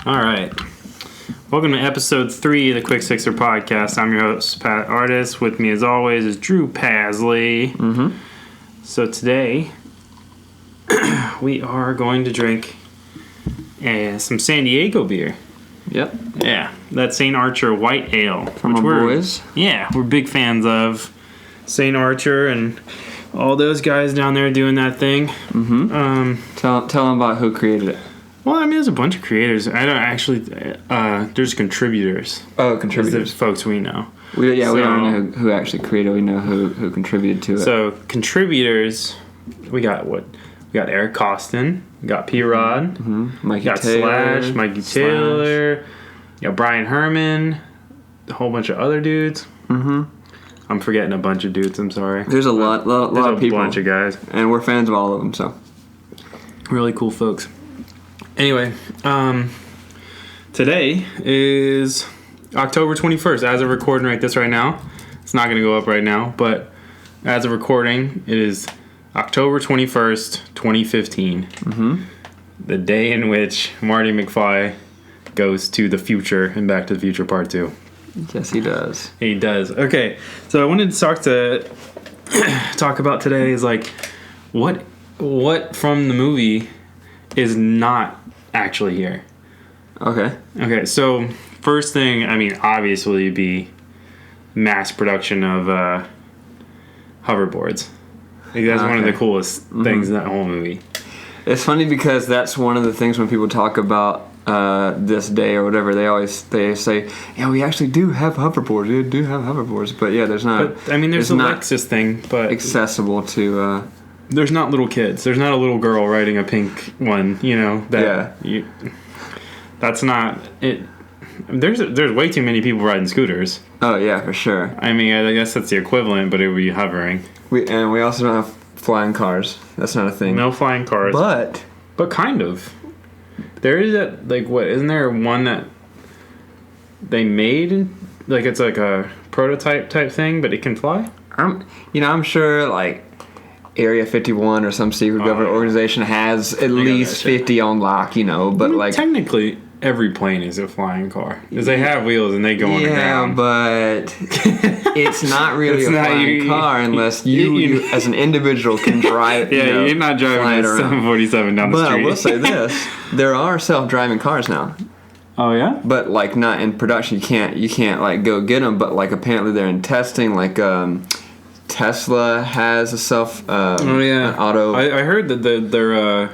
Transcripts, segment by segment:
All right. Welcome to episode 3 of the Quick Sixer Podcast. I'm your host, Pat Artis. With me, as always, is Drew Pasley. Mm-hmm. So today, we are going to drink some San Diego beer. Yep. Yeah, that St. Archer White Ale. From our boys. Yeah, we're big fans of St. Archer and all those guys down there doing that thing. Mm-hmm. Tell them about who created it. Well, I mean, there's a bunch of creators. I don't actually... there's contributors. Oh, contributors. There's folks we know. We don't know who actually created it. We know who contributed to it. So, contributors, we got Eric Costin. We got P-Rod. Mm-hmm. Mikey Taylor. Slash, Mikey Taylor. You got Brian Herman. A whole bunch of other dudes. Mm-hmm. I'm forgetting a bunch of dudes. I'm sorry. There's a lot of people. There's a bunch of guys. And we're fans of all of them, so. Really cool folks. Anyway, today is October 21st. As of recording right now, it's not going to go up right now, but as of recording, it is October 21st, 2015. Mm-hmm. The day in which Marty McFly goes to the future and Back to the Future Part 2. Yes, he does. He does. Okay, so I wanted to talk about today is like what from the movie is not actually here. Okay, so first thing, I mean, obviously be mass production of hoverboards. Like, that's one of the coolest things in that whole movie. It's funny because that's one of the things when people talk about this day or whatever, they say, yeah, we actually do have hoverboards. We do have hoverboards, but yeah, there's not. But, I mean, there's a Lexus thing, but accessible to. There's not little kids. There's not a little girl riding a pink one. You know that. Yeah. That's not it. There's way too many people riding scooters. Oh yeah, for sure. I mean, I guess that's the equivalent, but it would be hovering. We also don't have flying cars. That's not a thing. No flying cars. But kind of. There is that, like, what, isn't there one that they made, like, it's like a prototype type thing, but it can fly? I'm sure, like, Area 51 or some secret government organization has at least 50 on lock, but, I mean, like... Technically, every plane is a flying car. Because they have wheels and they go on the ground. Yeah, but it's not really a flying car unless you as an individual can drive. Yeah, you're not driving a 747 down the street. But I will say this: there are self-driving cars now. Oh yeah, but like not in production. You can't like go get them. But like apparently they're in testing. Like Tesla has a self. An auto. I heard that their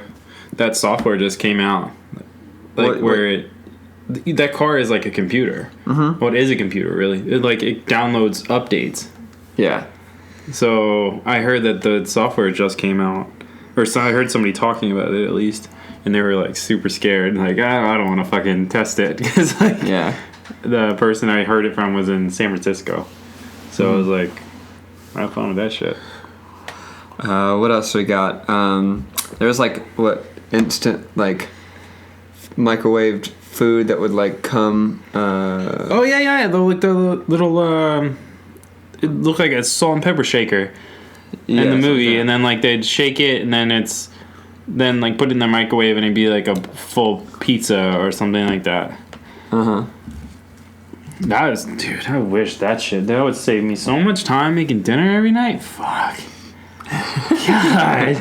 that software just came out. Like that car is like a computer. Mm-hmm. Well, it is a computer, really. It downloads updates. Yeah. So I heard that the software just came out, or so I heard somebody talking about it at least, and they were like super scared, like I don't want to fucking test it because the person I heard it from was in San Francisco, so I was like, have fun with that shit. What else we got? There's like instant like microwaved food that would like come oh yeah the little it looked like a salt and pepper shaker in the movie, and then like they'd shake it and then like put it in the microwave and it'd be like a full pizza or something like that. Dude, I wish that would save me so much time making dinner every night. Fuck. God.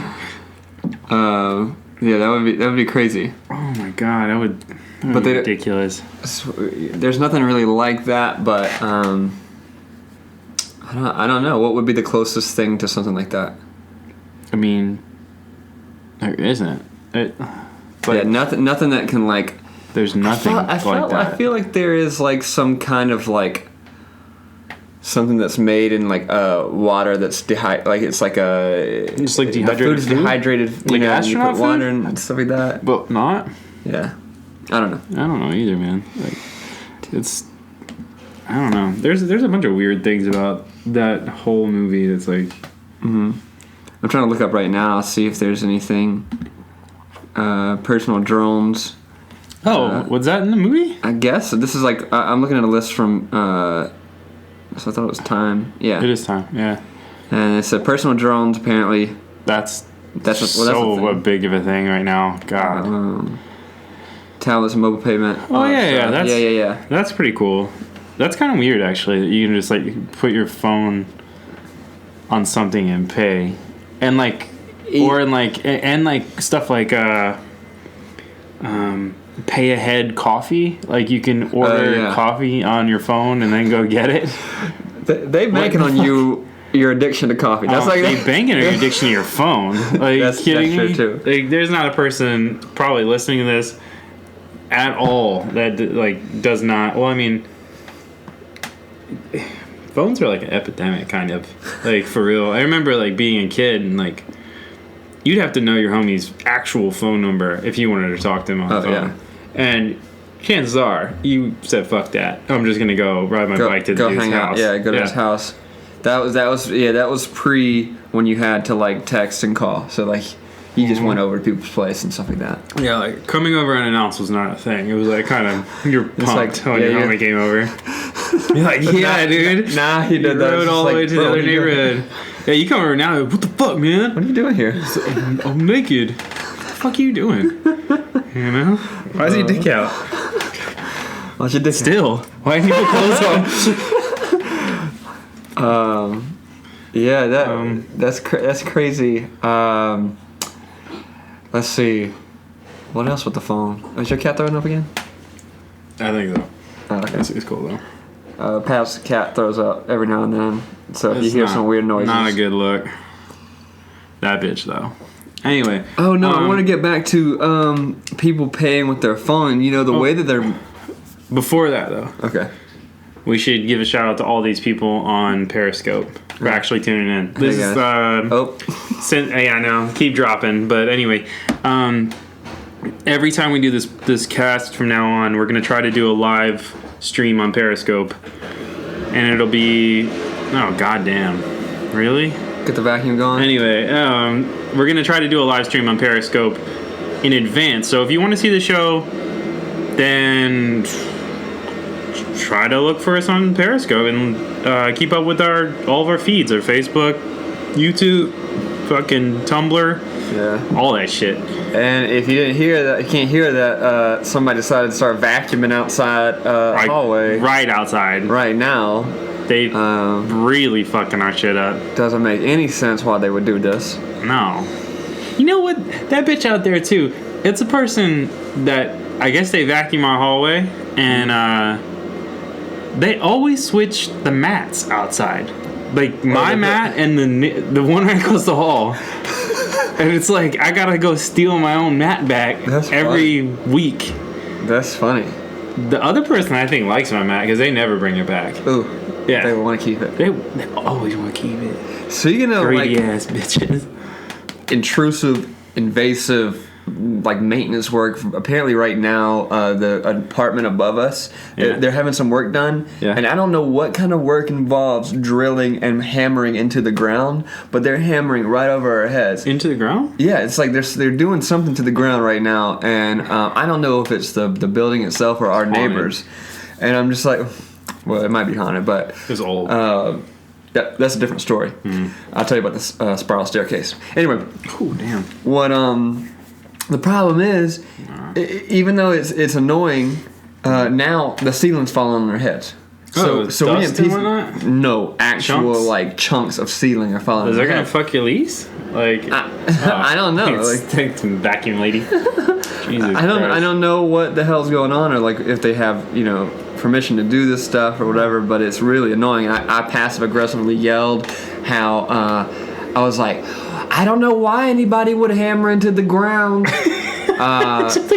Yeah, that would be crazy. Oh my god, that would be ridiculous. There's nothing really like that, but I don't know. What would be the closest thing to something like that? I mean, there isn't. Nothing that can like. There's nothing like that. I feel like there is like some kind of like something that's made in like water that's it's like dehydrated. The food is dehydrated, like astronaut you put water and stuff like that. But not. Yeah, I don't know. I don't know either, man. Like, I don't know. There's a bunch of weird things about that whole movie that's like. Mm-hmm. I'm trying to look up right now, see if there's anything. Personal drones. Oh, was that in the movie? I guess this is like I'm looking at a list from. So I thought it was Time. Yeah, it is Time. Yeah, and it said personal drones. Apparently, that's a big of a thing right now. God. tablets and mobile payment. Oh yeah. Yeah. That's pretty cool. That's kind of weird, actually. That you can just like put your phone on something and pay, and like, or in like, and like stuff like pay ahead coffee. Like you can order coffee on your phone and then go get it. They banking on you. Your addiction to coffee. That's like they banking on your addiction to your phone. Like, that's kidding me? true too. Like, there's not a person probably listening to this at all that like does not. Well, I mean, phones are like an epidemic, kind of, like, for real. I remember like being a kid and like you'd have to know your homie's actual phone number if you wanted to talk to him on the phone. Yeah. And chances are you said fuck that. I'm just gonna go ride my bike to the dude's house. Yeah, go to his house. That was pre when you had to like text and call. So like you just went over to people's place and stuff like that. Yeah, like coming over unannounced was not a thing. It was like kind of you're pumped when your homie came over. You're like, yeah, dude. Nah, he did that. Rode all the way to the other neighborhood. Yeah, you come over now. What the fuck, man? What are you doing here? I'm naked. What the fuck are you doing? You know? Why's your dick out? Why's your dick still? Why are people clothes on? Yeah, that's crazy. Let's see. What else with the phone? Is your cat throwing up again? I think so. Oh, okay. It's cool though. Pat's cat throws up every now and then, so if you hear some weird noises. Not a good look. That bitch though. Anyway. Oh no, I want to get back to people paying with their phone. You know the way that they're. Before that though. Okay. We should give a shout out to all these people on Periscope for actually tuning in. This is yeah, I know, keep dropping, but anyway, every time we do this cast from now on, we're gonna try to do a live stream on Periscope, and it'll be goddamn, really? Get the vacuum going. Anyway, we're gonna try to do a live stream on Periscope in advance. So if you want to see the show, then try to look for us on Periscope and keep up with all of our feeds, our Facebook, YouTube, fucking Tumblr, all that shit. And if you didn't hear that, you can't hear that, somebody decided to start vacuuming outside hallway. Right outside. Right now. They really fucking our shit up. Doesn't make any sense why they would do this. No. You know what? That bitch out there too. It's a person that I guess they vacuum our hallway and they always switch the mats outside. Like my mat and the one right across the hall. And it's like I gotta go steal my own mat back every week. That's funny. The other person I think likes my mat because they never bring it back. Ooh. Yeah. They want to keep it. They always want to keep it. So you know, greedy ass bitches. Intrusive, invasive, like maintenance work. Apparently, right now, the apartment above us, they're having some work done, and I don't know what kind of work involves drilling and hammering into the ground, but they're hammering right over our heads. Into the ground? Yeah, it's like they're doing something to the ground right now, and I don't know if it's the building itself or our neighbors, and I'm just like, well, it might be haunted, but it's old. That's a different story. I'll tell you about this spiral staircase. Anyway, oh damn. What the problem is, even though it's annoying, now the ceiling's falling on their heads. So we didn't no actual chunks? Like chunks of ceiling are falling. Is that gonna fuck your lease? Like I don't know. Like take some vacuum lady. Jesus I don't know what the hell's going on, or like if they have permission to do this stuff or whatever. But it's really annoying. I passive aggressively yelled how I was like, I don't know why anybody would hammer into the ground.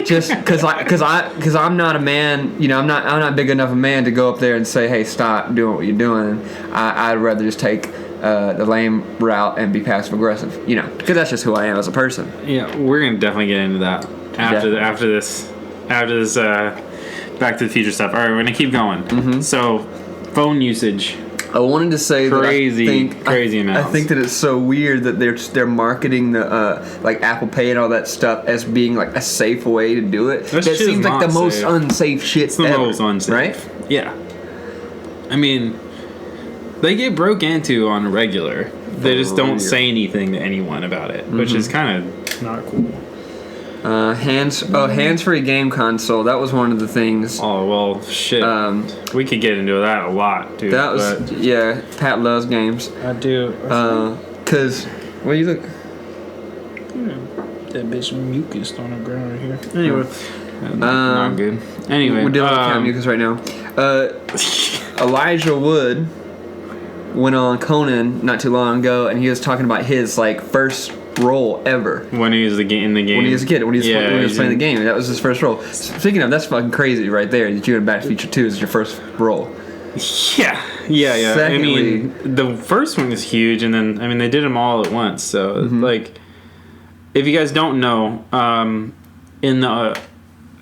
Just because I'm not a man, I'm not big enough a man to go up there and say, hey, stop doing what you're doing. I'd rather just take the lame route and be passive aggressive, because that's just who I am as a person. Yeah, we're gonna definitely get into that after this Back to the Future stuff. All right, we're gonna keep going. Mm-hmm. So, phone usage. I wanted to say crazy amounts. I think that it's so weird that they're marketing the like Apple Pay and all that stuff as being like a safe way to do it. That seems like the most unsafe shit it's the ever, most unsafe, right? Yeah. I mean, they get broke into on a regular. They just don't say anything to anyone about it, which is kind of not cool. Hands-free game console. That was one of the things. Oh well, shit. We could get into that a lot, dude. That was Pat loves games. I do. Cause what do you look? That bitch mucus on the ground right here. Anyway, not good. Anyway, we're dealing with cat mucus right now. Elijah Wood went on Conan not too long ago, and he was talking about his first role ever when he was in the game. When he was a kid, when he was playing the game, that was his first role. Speaking of, that's fucking crazy right there. That you in Back to the Future 2 is your first role. Yeah. Secondly, I mean, the first one was huge, and then they did them all at once. So if you guys don't know, in the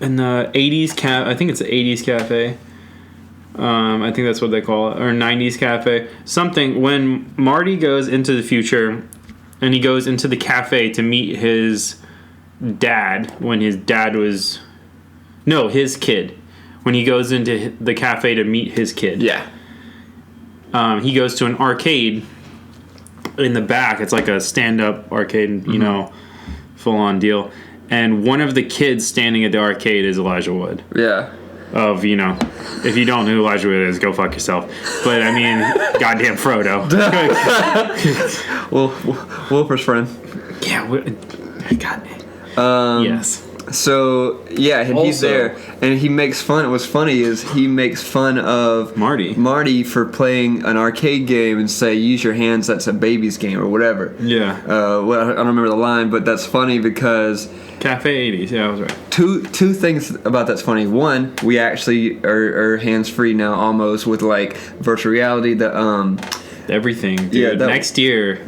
80s I think it's the 80s cafe. I think that's what they call it, or 90s cafe. Something when Marty goes into the future, and he goes into the cafe to meet his dad when his dad was, his kid. When he goes into the cafe to meet his kid. Yeah. He goes to an arcade in the back. It's like a stand-up arcade, full-on deal. And one of the kids standing at the arcade is Elijah Wood. Yeah. If you don't know who Elijah Wood is, go fuck yourself. But, I mean, goddamn Frodo. Wilfer's friend. Yeah, goddamn. Yes. So and he's there, and he makes fun. What's funny is he makes fun of Marty for playing an arcade game and say, "Use your hands. That's a baby's game," or whatever. Yeah. Well, I don't remember the line, but that's funny because Cafe 80s. Yeah, I was right. Two things about that's funny. One, we actually are hands free now, almost with virtual reality. Everything, dude. Yeah, next year,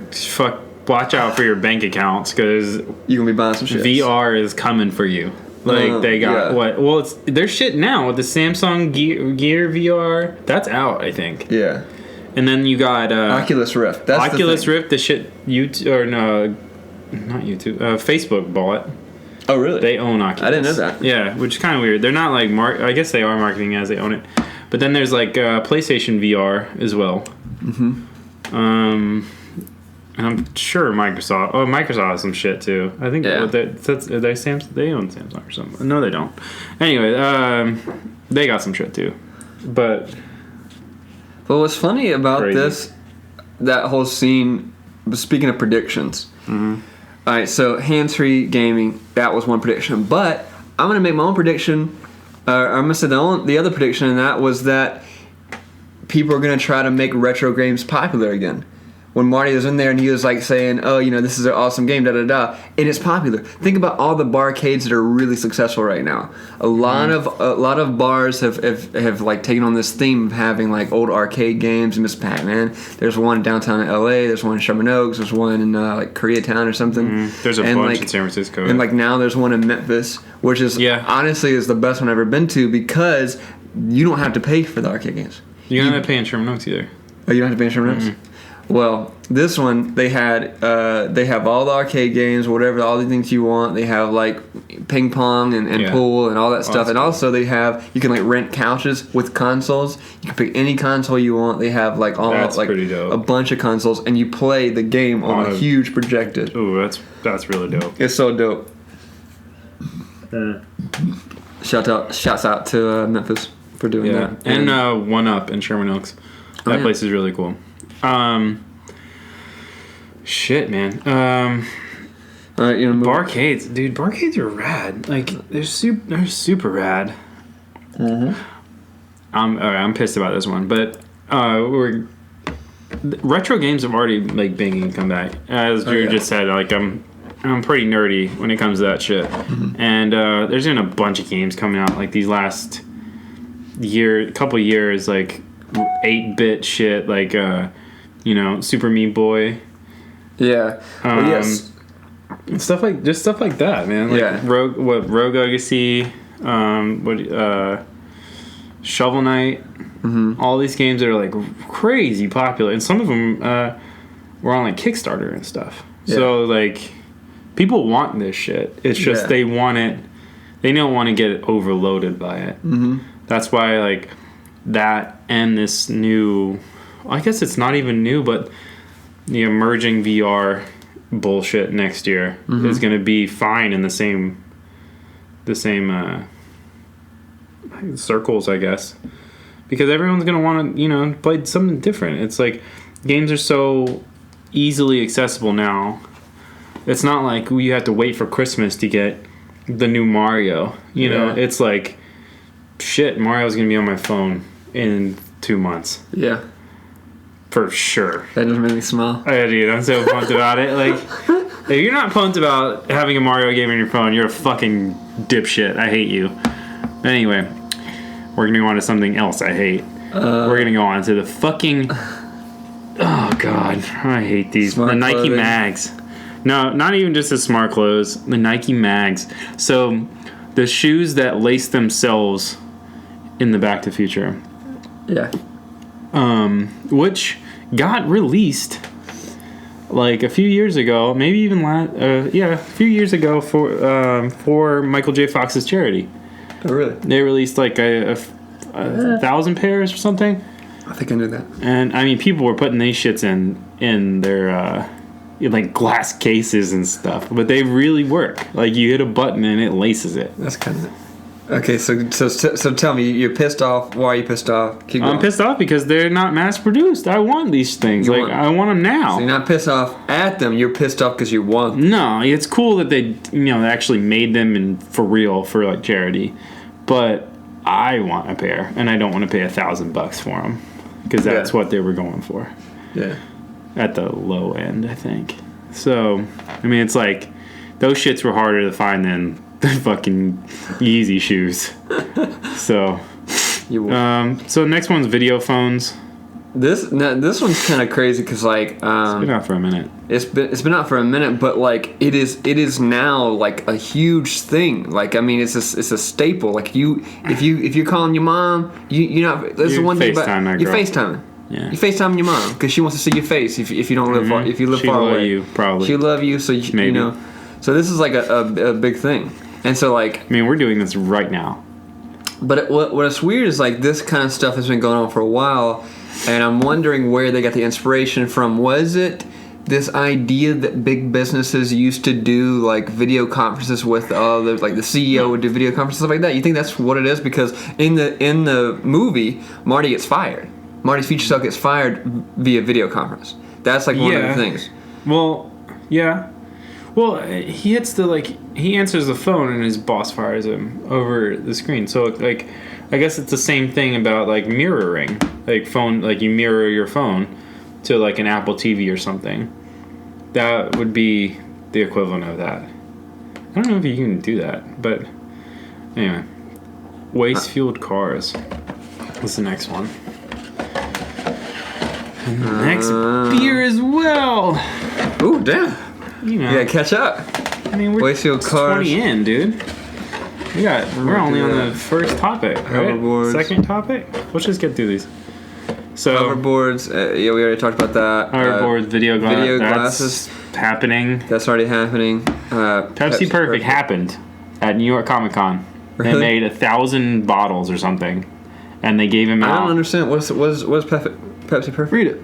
watch out for your bank accounts, because you're gonna be buying some shit. VR is coming for they got what? Well, there's shit now with the Samsung Gear VR. That's out, I think. Yeah. And then you got Oculus Rift. That's Oculus Rift. The shit YouTube, or no, not YouTube. Facebook bought. Oh really? They own Oculus. I didn't know that. Yeah, which is kind of weird. They're not I guess they are marketing as they own it. But then there's PlayStation VR as well. Mm-hmm. And I'm sure Microsoft. Oh, Microsoft has some shit too. I think they own Samsung or something. No, they don't. Anyway, they got some shit too. But what's funny about that whole scene. Speaking of predictions, all right. So hands-free gaming. That was one prediction. But I'm gonna make my own prediction. I'm gonna say the other prediction, and that was that people are gonna try to make retro games popular again. When Marty was in there and he was saying, "Oh, this is an awesome game, da da da," and it's popular. Think about all the barcades that are really successful right now. A lot of bars have taken on this theme of having old arcade games. Miss Pac-Man. There's one in downtown LA. There's one in Sherman Oaks. There's one in Koreatown or something. There's a bunch in San Francisco. And now there's one in Memphis, which is honestly is the best one I've ever been to, because you don't have to pay for the arcade games. You don't have to pay in Sherman Oaks either. Oh, you don't have to pay in Sherman Oaks? Well, this one they have all the arcade games, whatever, all the things you want. They have ping pong and pool and all that stuff, and also you can rent couches with consoles. You can pick any console you want. They have pretty dope. A bunch of consoles, and you play the game on a huge projector. Ooh, that's really dope. It's so dope. Shouts out to Memphis for doing that. And One Up in Sherman Oaks. That place is really cool. Shit, man. Barcades, dude. Barcades are rad. They're super rad. Mm-hmm. I'm pissed about this one, but retro games have already making a comeback. As Drew just said, I'm pretty nerdy when it comes to that shit. Mm-hmm. And there's been a bunch of games coming out these last couple years, 8-bit shit, Super Meat Boy. Yeah. Yes. Stuff like that, man. Rogue Legacy, Shovel Knight. Mm-hmm. All these games that are crazy popular, and some of them were on Kickstarter and stuff. Yeah. So people want this shit. It's just they want it. They don't want to get overloaded by it. Mm-hmm. That's why that and this new. I guess it's not even new, but the emerging VR bullshit next year is going to be fine in the same circles, I guess, because everyone's gonna want to play something different. It's like games are so easily accessible now. It's not like you have to wait for Christmas to get the new Mario. You know, it's like, shit, Mario's gonna be on my phone in 2 months. Yeah. For sure. That doesn't make me smile. Oh, yeah, dude, I'm so pumped about it. Like, if you're not pumped about having a Mario game on your phone, you're a fucking dipshit. I hate you. Anyway, we're gonna go on to something else I hate. We're gonna go on to the fucking... Oh, God. I hate these. Smart the Nike clothing. mags. No, not even just the smart clothes. The Nike mags. So, the shoes that lace themselves in the Back to the Future. Yeah. Which got released like a few years ago, maybe even a few years ago for Michael J. Fox's charity. Oh, really? They released like a 1,000 pairs or something. I think I knew that. And I mean, people were putting these shits in their like glass cases and stuff, but they really work. Like you hit a button and it laces it. That's kind of... Okay, so tell me, you're pissed off. Why are you pissed off? Keep going. I'm pissed off because they're not mass produced. I want these things. I want them now. So you're not pissed off at them. You're pissed off because you want them. No, it's cool that they they actually made them and for real for like charity, but I want a pair and I don't want to pay $1,000 for them because that's what they were going for. Yeah. At the low end, I think. So, I mean, it's like those shits were harder to find than the fucking Yeezy shoes. So, so next one's video phones. This one's kind of crazy because like It's been out for a minute. It's been out for a minute, but like it is now like a huge thing. Like I mean, it's a staple. Like if you're calling your mom, you're not. That's the one thing about you're FaceTiming. Yeah. You FaceTiming your mom because she wants to see your face. If you don't live far, if you live far away, she'll love you probably. She'll love you. So you know. So this is like a big thing. And so, like... I mean, we're doing this right now. But what's weird is, like, this kind of stuff has been going on for a while, and I'm wondering where they got the inspiration from. Was it this idea that big businesses used to do, like, video conferences with the CEO would do video conferences, stuff like that? You think that's what it is? Because in the movie, Marty gets fired. Marty's future self gets fired via video conference. That's, like, one of the things. Well, yeah. Well, he answers the phone and his boss fires him over the screen. So, like, I guess it's the same thing about, like, mirroring. Like, you mirror your phone to, like, an Apple TV or something. That would be the equivalent of that. I don't know if you can do that, but anyway. Waste-fueled cars. What's the next one? And the next beer as well. Ooh, damn. You know. Yeah, catch up. I mean, we're 20 in, dude. We're only on the first topic, right? Hoverboards. Second topic? Let's just get through these. So hoverboards, we already talked about that. Hoverboards, video glasses. That's happening. That's already happening. Pepsi Perfect happened at New York Comic Con. Really? They made 1,000 bottles or something, and they gave him out. I don't understand. What is Pepsi Perfect? Read it.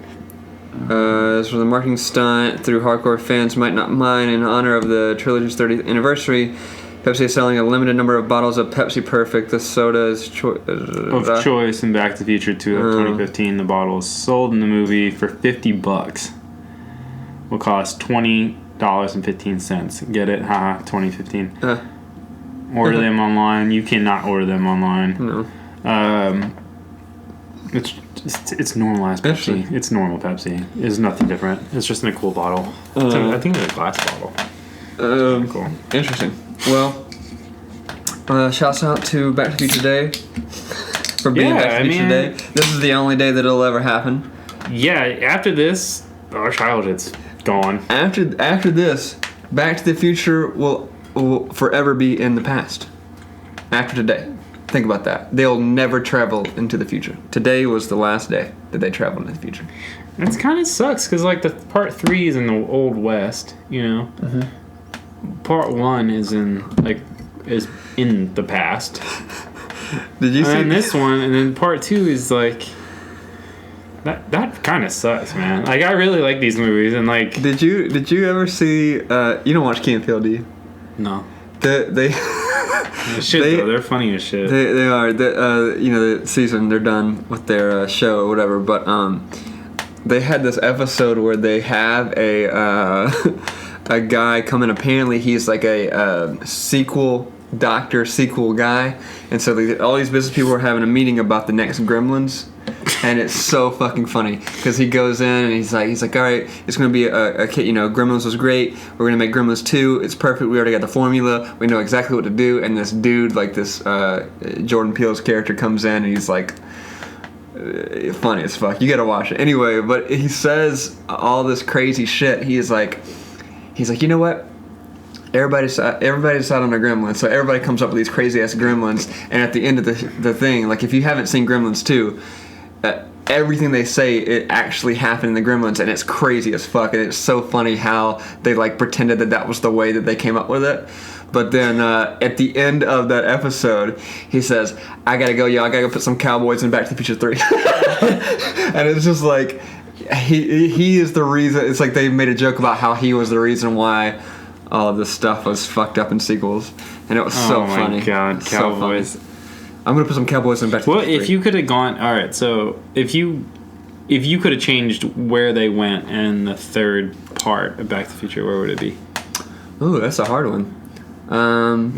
This was a marketing stunt through hardcore fans might not mind. In honor of the trilogy's 30th anniversary, Pepsi is selling a limited number of bottles of Pepsi Perfect. The soda is of choice in Back to the Future 2 of 2015. The bottles sold in the movie for $50 will cost $20.15. Get it? Haha, 2015. Order them online. You cannot order them online. No. It's normal ass Pepsi. It's normal Pepsi. It's nothing different. It's just in a cool bottle. I think it's a glass bottle. Cool. Interesting. Well, shouts out to Back to the Future Day for being Back to the Future Day. This is the only day that it'll ever happen. Yeah, after this, our childhood's gone. After this, Back to the Future will forever be in the past. After today. Think about that. They'll never travel into the future. Today was the last day that they traveled into the future. It kind of sucks because, like, the part 3 is in the Old West, you know? Mm-hmm. Part 1 is in the past. Did you see? And this one, and then part 2 is, like... That kind of sucks, man. Like, I really like these movies, and, like... Did you ever see... you don't watch Key and Peele, do you? No. They They're funny as shit. They are. The season, they're done with their show or whatever. But they had this episode where they have a guy come in. Apparently, he's like a sequel guy, and so all these business people are having a meeting about the next Gremlins. And it's so fucking funny because he goes in and he's like, all right, it's gonna be a kid. Gremlins was great. We're gonna make Gremlins 2. It's perfect. We already got the formula. We know exactly what to do. And this dude, like this Jordan Peele's character, comes in and he's like, funny as fuck. You gotta watch it anyway. But he says all this crazy shit. He's like, you know what? Everybody decided on a gremlin, so everybody comes up with these crazy ass gremlins. And at the end of the thing, like if you haven't seen Gremlins 2. Everything they say, it actually happened in the Gremlins, and it's crazy as fuck, and it's so funny how they like pretended that was the way that they came up with it. But then at the end of that episode, he says, I gotta go, y'all. I gotta go put some cowboys in Back to the Future 3. And it's just like, he is the reason. It's like they made a joke about how he was the reason why all of this stuff was fucked up in sequels. And it was so funny. Oh my god, cowboys. So I'm gonna put some cowboys in Back to the Future 3. Well, if you could have gone... Alright, so if you could have changed where they went in the third part of Back to the Future, where would it be? Ooh, that's a hard one.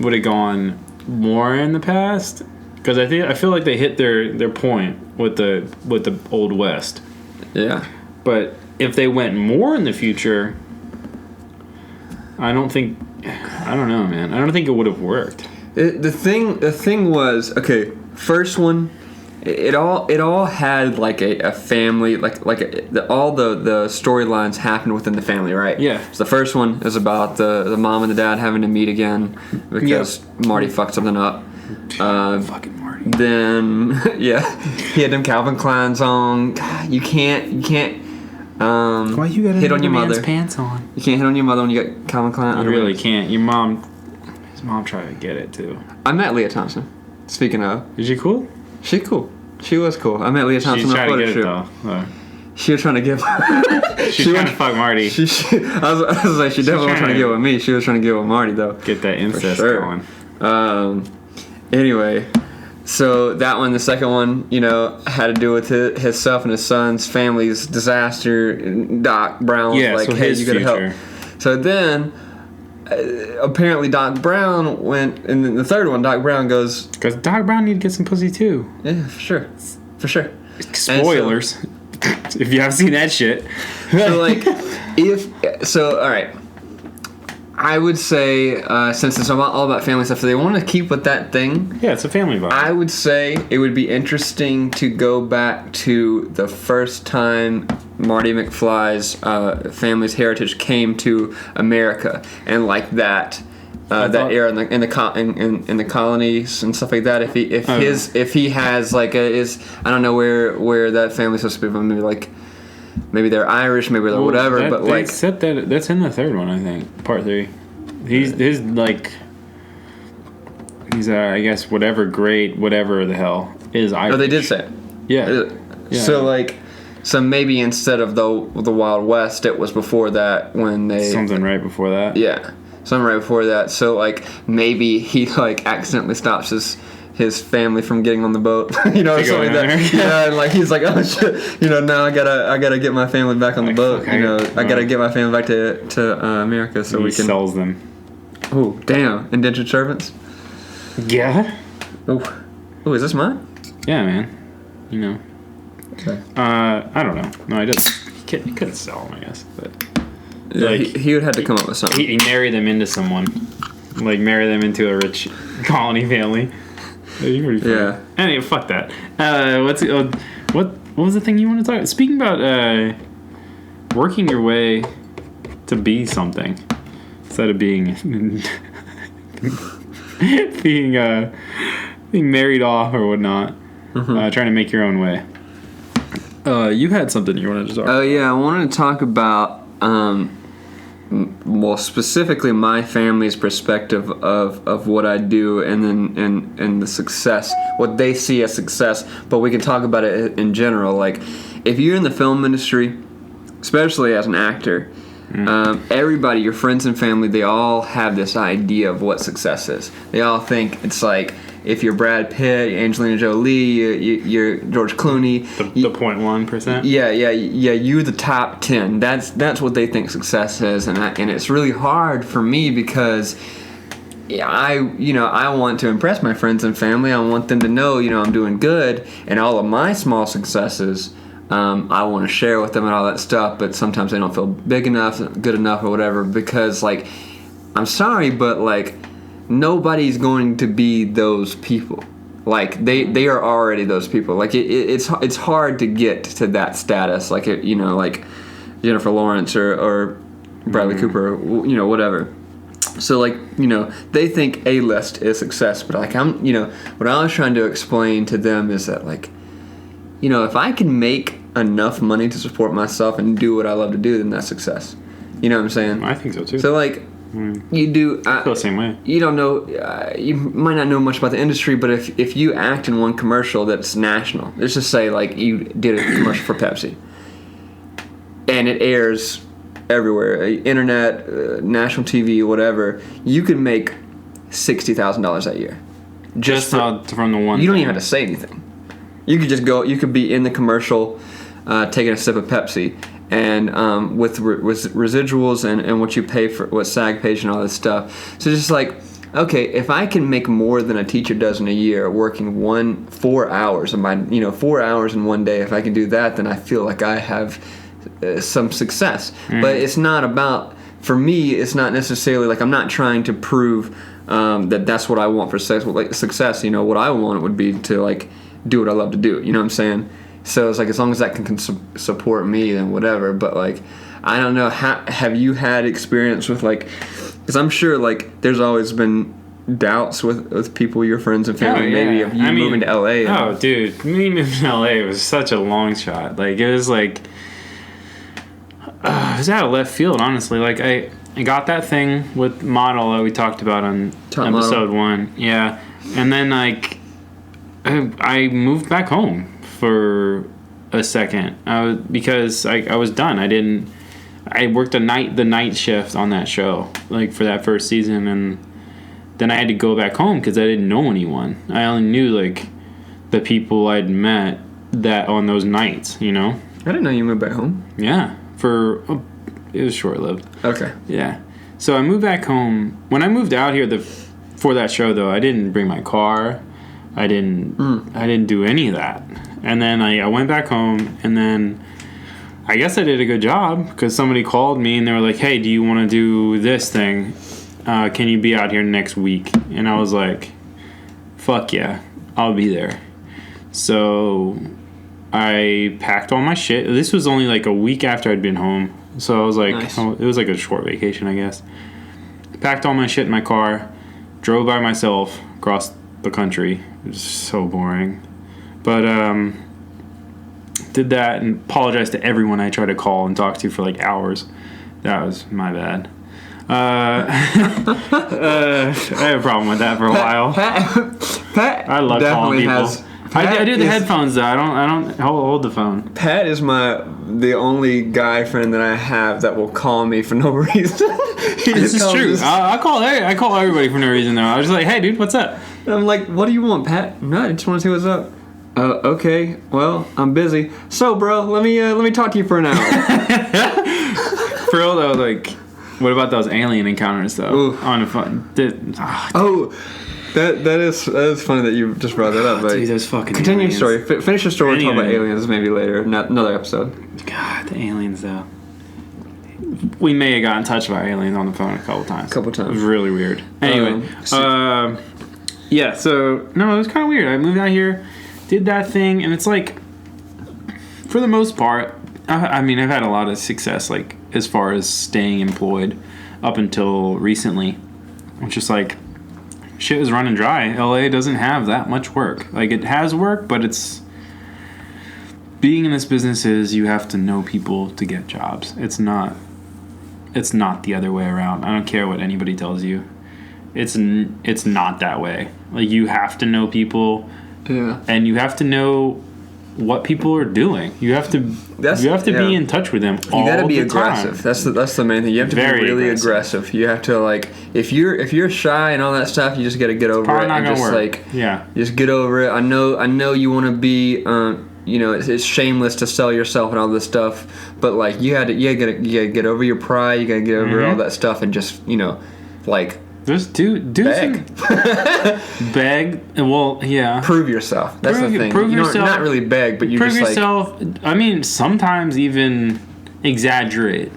Would it gone more in the past? Because I feel like they hit their point with the Old West. Yeah. But if they went more in the future, I don't know, man. I don't think it would have worked. The thing was, okay, first one, it all had like a family, all the storylines happened within the family, right? Yeah. So the first one is about the mom and the dad having to meet again because Marty fucked something up. Fucking Marty. Then he had them Calvin Klein's on. God, you can't. Why you got hit on your mother? Pants on. You can't hit on your mother when you got Calvin Klein. You really can't. His mom tried to get it too. I met Leah Thompson. Speaking of, is she cool? She cool. She was cool. I met Leah Thompson on a photo shoot. She was trying to get. She's trying to fuck Marty. I was like, she definitely wasn't trying to get with me. She was trying to get with Marty though. Get that incest going. Anyway, so that one, the second one, had to do with himself and his son's family's disaster. Doc Brown was like, hey, you gotta help. So then, apparently Doc Brown went, and then the third one, Doc Brown goes... Because Doc Brown need to get some pussy too. Yeah, for sure. For sure. Spoilers. If you haven't seen that shit. So, alright. I would say, since it's all about family stuff, so they want to keep with that thing. Yeah, it's a family vibe. I would say it would be interesting to go back to the first time Marty McFly's family's heritage came to America, and like that era in the colonies and stuff like that. If he has like I don't know where that family's supposed to be, maybe they're Irish, maybe they're whatever. But they said that's in the third one, I think, part 3. He's I guess whatever the hell is Irish. Oh, they did say it. Yeah. So maybe instead of the Wild West, it was before that when they something right before that. Yeah, something right before that. So maybe he accidentally stops his family from getting on the boat, something like that. Yeah, and he's like, oh shit, now I gotta get my family back on the boat. I gotta get my family back to America so we can. He sells them. Oh damn, indentured servants. Yeah. Oh, is this mine? Yeah, man. Okay. I don't know. No, he doesn't. He couldn't sell them, I guess, but. Yeah, he would have to come up with something. He marry them into someone, marry them into a rich colony family. Yeah. Anyway, fuck that. What was the thing you want to talk about? Speaking about working your way to be something instead of being being married off or whatnot. Mm-hmm. Trying to make your own way. You had something you wanted to talk about. Oh yeah, I wanted to talk about specifically my family's perspective of what I do, and then and the success, what they see as success. But we can talk about it in general. If you're in the film industry, especially as an actor, Everybody, your friends and family, they all have this idea of what success is. They all think it's like, if you're Brad Pitt, Angelina Jolie, you're George Clooney. The 0.1%? Yeah, you're the top 10. That's what they think success is, and it's really hard for me because I want to impress my friends and family. I want them to know, I'm doing good, and all of my small successes, I want to share with them and all that stuff, but sometimes they don't feel big enough, good enough, or whatever, because, like, I'm sorry, but, like, nobody's going to be those people. Like, they are already those people. Like, it's hard to get to that status. Like, like Jennifer Lawrence or Bradley Cooper, whatever. So, like, they think A-list is success, but, like, what I was trying to explain to them is that, like, if I can make enough money to support myself and do what I love to do, then that's success. You know what I'm saying? I think so, too. So, like, you do. I feel the same way. You don't know. You might not know much about the industry, but if you act in one commercial that's national, let's just say like you did a commercial for Pepsi, and it airs everywhere, internet, national TV, whatever, you could make $60,000 that year. Just from the one. You don't even have to say anything. You could just go. You could be in the commercial, taking a sip of Pepsi. And with residuals and what you pay for, what SAG pays and all this stuff. So just like, okay, if I can make more than a teacher does in a year working 4 hours, 4 hours in one day, if I can do that, then I feel like I have some success. But it's not about, for me, it's not necessarily like I'm not trying to prove that that's what I want for success. What I want would be to like do what I love to do. You know what I'm saying? So it's like, as long as that can support me, then whatever. But like, I don't know. Have you had experience with like? Because I'm sure like there's always been doubts with people, your friends and family, maybe of you moving to LA. Oh, dude, me moving to LA was such a long shot. Like it was like, it was out of left field, honestly. Like I got that thing with model that we talked about on episode 1, yeah, and then like I moved back home for a second because I was done. I worked the night shift on that show, like for that first season, and then I had to go back home because I didn't know anyone. I only knew like the people I'd met that on those nights, I didn't know you moved back home. Yeah, it was short lived. Okay. Yeah, so I moved back home. When I moved out here for that show though, I didn't bring my car. I didn't do any of that. And then I went back home, and then I guess I did a good job because somebody called me and they were like, hey, do you want to do this thing? Can you be out here next week? And I was like, fuck yeah, I'll be there. So I packed all my shit. This was only like a week after I'd been home. So I was like, nice. It was like a short vacation, I guess. Packed all my shit in my car, drove by myself across the country. It was so boring. But did that and apologized to everyone I tried to call and talk to for like hours. That was my bad. I had a problem with that for a while. Pat I love calling people. I do the headphones though. I don't hold the phone. Pat is the only guy friend that I have that will call me for no reason. This is true. I call everybody for no reason though. I was just like, hey dude, what's up? And I'm like, what do you want, Pat? No, I just want to see what's up. Okay, well, I'm busy. So, bro, let me talk to you for an hour. For real though, like, what about those alien encounters though? Ooh. On the phone. That is funny that you just brought that up. But dude, those fucking continue aliens. your story. Finish your story. Talk about aliens maybe later. Another episode. God, the aliens though. We may have got in touch with our aliens on the phone a couple times. It was really weird. Anyway, yeah. So no, it was kind of weird. I moved out here, did that thing, and it's like, for the most part, I mean, I've had a lot of success, like as far as staying employed, up until recently. It's just like, shit is running dry. LA doesn't have that much work. Like, it has work, but it's, being in this business is you have to know people to get jobs. It's not the other way around. I don't care what anybody tells you. It's not that way. Like, you have to know people. Yeah. And you have to know what people are doing. You have to be in touch with them all You gotta be the aggressive. time. That's the main thing. You have to Very be really aggressive. You have to like if you're shy and all that stuff, you just gotta get over it and just like just get over it. I know you want to be it's shameless to sell yourself and all this stuff, but like you gotta get over your pride. You gotta get over all that stuff and just like. Just do beg. Beg. Well, yeah. Prove yourself. That's the thing. Prove yourself. Not really beg, but you prove just yourself. I mean, sometimes even exaggerate.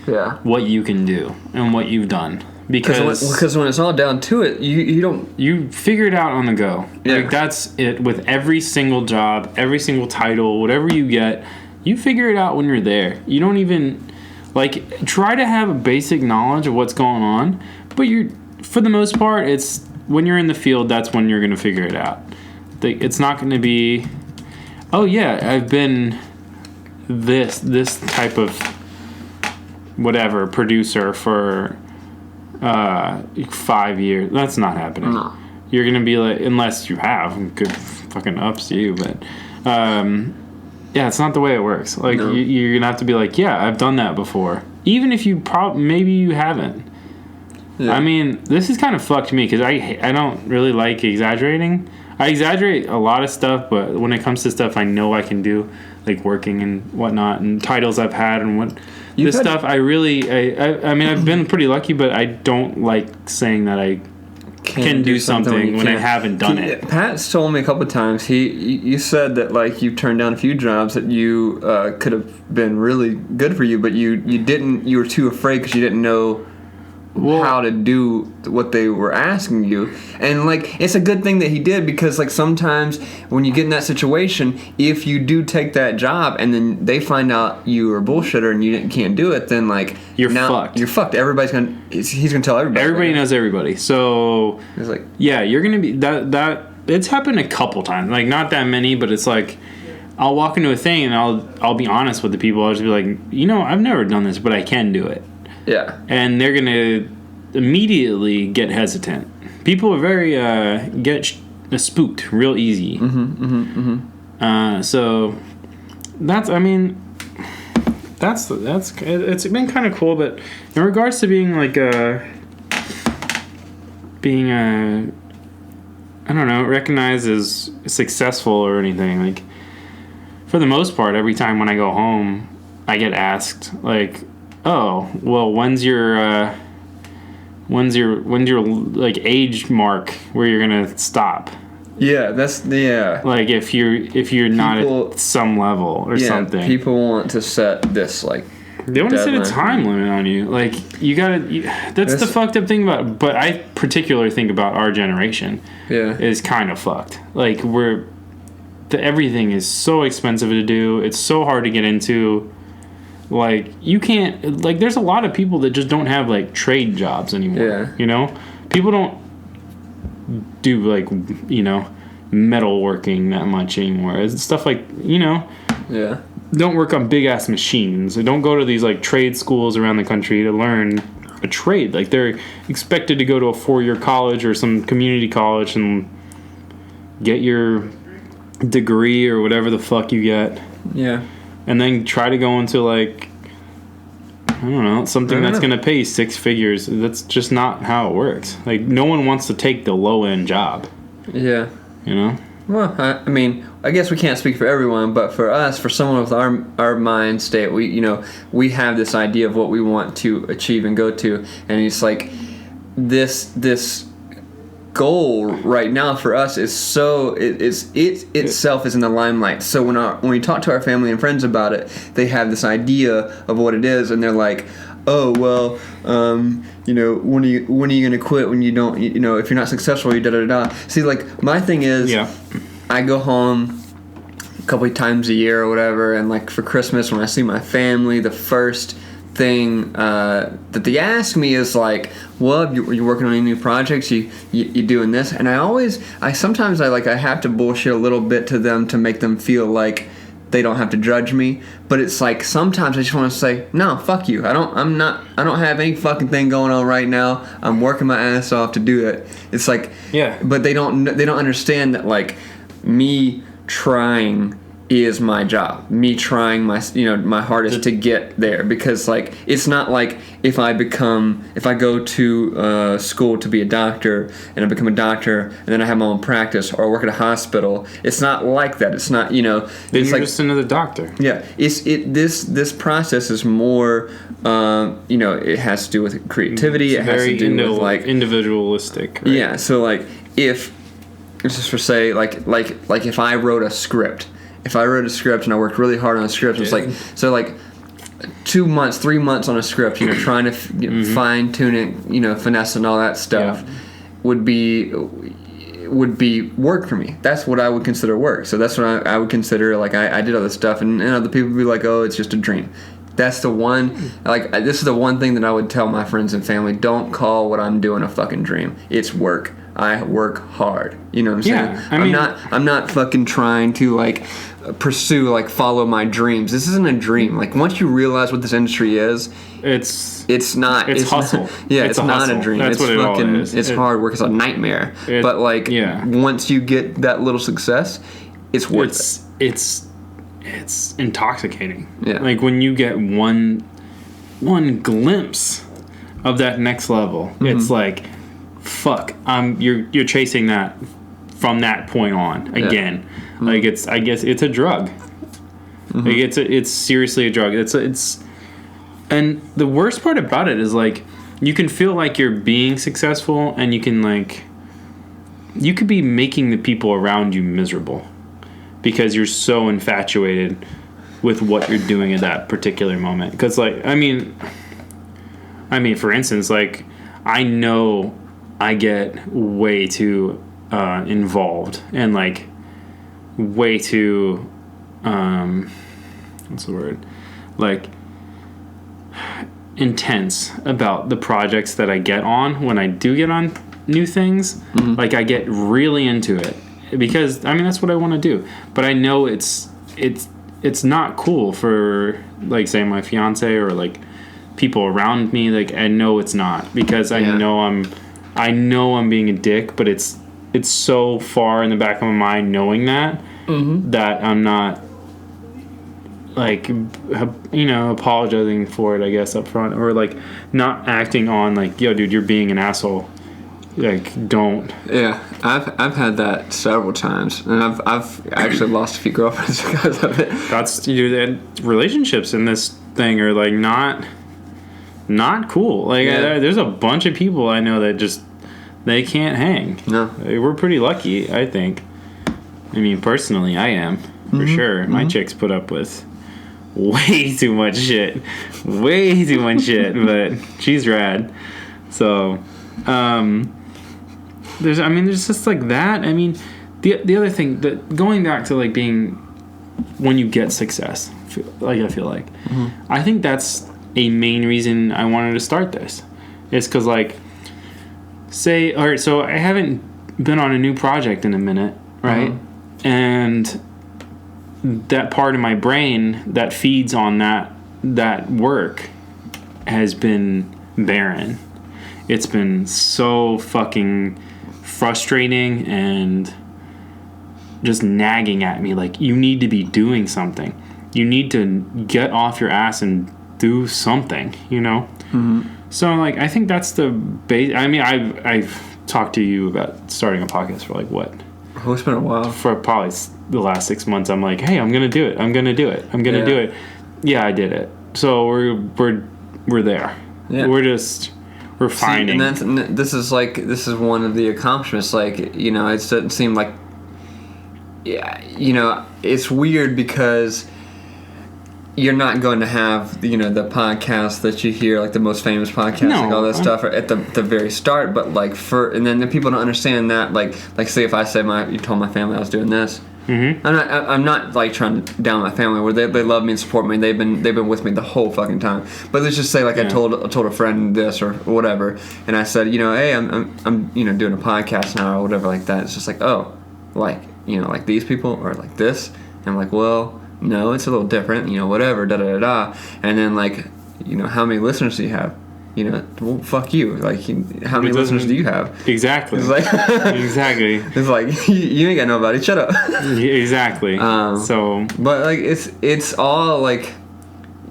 Yeah. What you can do and what you've done, because when it's all down to it, you figure it out on the go. Yeah. Like that's it with every single job, every single title, whatever you get, you figure it out when you're there. You don't even like try to have a basic knowledge of what's going on, but for the most part, it's when you're in the field, that's when you're going to figure it out. It's not going to be, oh yeah, I've been this type of whatever producer for 5 years. That's not happening. No. You're going to be like, unless you have, good fucking ups to you, but yeah, it's not the way it works. Like you're going to have to be like, yeah, I've done that before. Even if maybe you haven't. Yeah. I mean, this is kind of fucked me because I don't really like exaggerating. I exaggerate a lot of stuff, but when it comes to stuff I know I can do, like working and whatnot, and titles I've had and stuff, I mean, I've been pretty lucky, but I don't like saying that I can do something when I haven't done it. Pat's told me a couple of times. You said that like you turned down a few jobs that you could have been really good for you, but you didn't. You were too afraid because you didn't know how to do what they were asking you. And like it's a good thing that he did, because like sometimes when you get in that situation, if you do take that job and then they find out you are a bullshitter and you can't do it, then like you're fucked. You're fucked. He's gonna tell everybody. Everybody knows everybody. So it's like, yeah, you're gonna be that it's happened a couple times, like not that many, but it's like I'll walk into a thing and I'll be honest with the people. I'll just be like, I've never done this, but I can do it. Yeah. And they're going to immediately get hesitant. People are very, get spooked real easy. So it's been kind of cool, but in regards to being like, I don't know, recognized as successful or anything, like for the most part, every time when I go home, I get asked like, oh, well, when's your like age mark where you're gonna stop? Yeah, like if you're not at some level or something. People want to set this like they want to set a time limit on you. Like that's the fucked up thing about. But I particularly think about our generation. Yeah, is kind of fucked. Like everything is so expensive to do. It's so hard to get into. Like you can't there's a lot of people that just don't have like trade jobs anymore. Yeah. People don't do like metalworking that much anymore. It's stuff like yeah. Don't work on big ass machines. They don't go to these like trade schools around the country to learn a trade. Like they're expected to go to a 4-year college or some community college and get your degree or whatever the fuck you get. Yeah. And then try to go into like, I don't know, something that's going to pay 6 figures. That's just not how it works. Like no one wants to take the low end job. Yeah. Well, I mean, I guess we can't speak for everyone, but for us, for someone with our mind state, we have this idea of what we want to achieve and go to, and it's like this goal right now for us is so it itself is in the limelight. So when we talk to our family and friends about it, they have this idea of what it is, and they're like, oh well, when are you gonna quit when you don't, if you're not successful, you da da da. See, like my thing is, I go home a couple of times a year or whatever, and like for Christmas when I see my family, the first thing that they ask me is like, well, you're working on any new projects, you doing this, and I sometimes have to bullshit a little bit to them to make them feel like they don't have to judge me, but it's like sometimes I just want to say, no, fuck you, I don't have any fucking thing going on right now, I'm working my ass off to do it. It's like, yeah, but they don't understand that like me trying is my job. Me trying my hardest to get there, because like it's not like if I go to school to be a doctor and I become a doctor and then I have my own practice or I work at a hospital. It's not like that. It's not Then it's you're like just another doctor. yeah. This process is more it has to do with creativity. It has to do with like individualistic. Right? Yeah. So like if just for say like if I wrote a script. If I wrote a script and I worked really hard on a script, it's like 2 months, 3 months on a script, trying to fine tune it, finesse and all that stuff would be work for me. That's what I would consider work. So that's what I would consider like I did all this stuff, and other people would be like, oh, it's just a dream. That's the one, this is the one thing that I would tell my friends and family: don't call what I'm doing a fucking dream. It's work. I work hard. You know what I'm saying? I'm not fucking trying to like pursue follow my dreams. This isn't a dream. Like once you realize what this industry is, it's hustle. It's not a dream. That's what fucking it is. It's hard work. It's a nightmare. But once you get that little success, it's worth it. It's intoxicating. Yeah. Like when you get one glimpse of that next level, it's like, fuck, you're chasing that from that point on again. Like I guess it's a drug. Like it's seriously a drug. And the worst part about it is like you can feel like you're being successful, and you could be making the people around you miserable because you're so infatuated with what you're doing at that particular moment. Because like I mean for instance, like I know I get way too involved and like way too what's the word, like intense about the projects that I get on when I do get on new things. Like I get really into it because that's what I want to do, but I know it's not cool for like say my fiance or like people around me. Like I know it's not, because I know I'm being a dick, but it's so far in the back of my mind knowing that that I'm not like apologizing for it, I guess, up front, or like not acting on like, yo dude, you're being an asshole, like don't. I've had that several times, and I've actually lost a few girlfriends because of it. That's relationships in this thing are like not cool. Like there's a bunch of people I know that just they can't hang. No, we're pretty lucky, I think. Personally, I am for sure. My chicks put up with way too much shit, but she's rad. So, there's just like that. The other thing that going back to like being when you get success, I feel like I think that's a main reason I wanted to start this. Is because like say, all right, so I haven't been on a new project in a minute, right? And that part of my brain that feeds on that work has been barren. It's been so fucking frustrating and just nagging at me like, you need to be doing something. You need to get off your ass and do something, So like I think that's the base. I've talked to you about starting a podcast for like what? Oh, it's been a while. For probably the last 6 months. I'm like, hey, I'm gonna do it. Do it. Yeah, I did it. So we're there. Yeah. We're finding. This is one of the accomplishments. Like it doesn't seem like. Yeah, it's weird because you're not going to have the podcast that you hear, like the most famous podcast, like all that stuff at the very start. But like and then the people don't understand that. Like say if I say you told my family I was doing this. I'm not like trying to down my family where they love me and support me. They've been with me the whole fucking time. But let's just say like I told a friend this or whatever, and I said hey I'm doing a podcast now or whatever like that. It's just like like these people or like this. And I'm like, well, no, it's a little different, whatever, da da da da. And then like, how many listeners do you have? well, fuck you. Like, how many listeners do you have? Exactly. It's like exactly. It's like you ain't got nobody. Shut up. Exactly. But like it's all like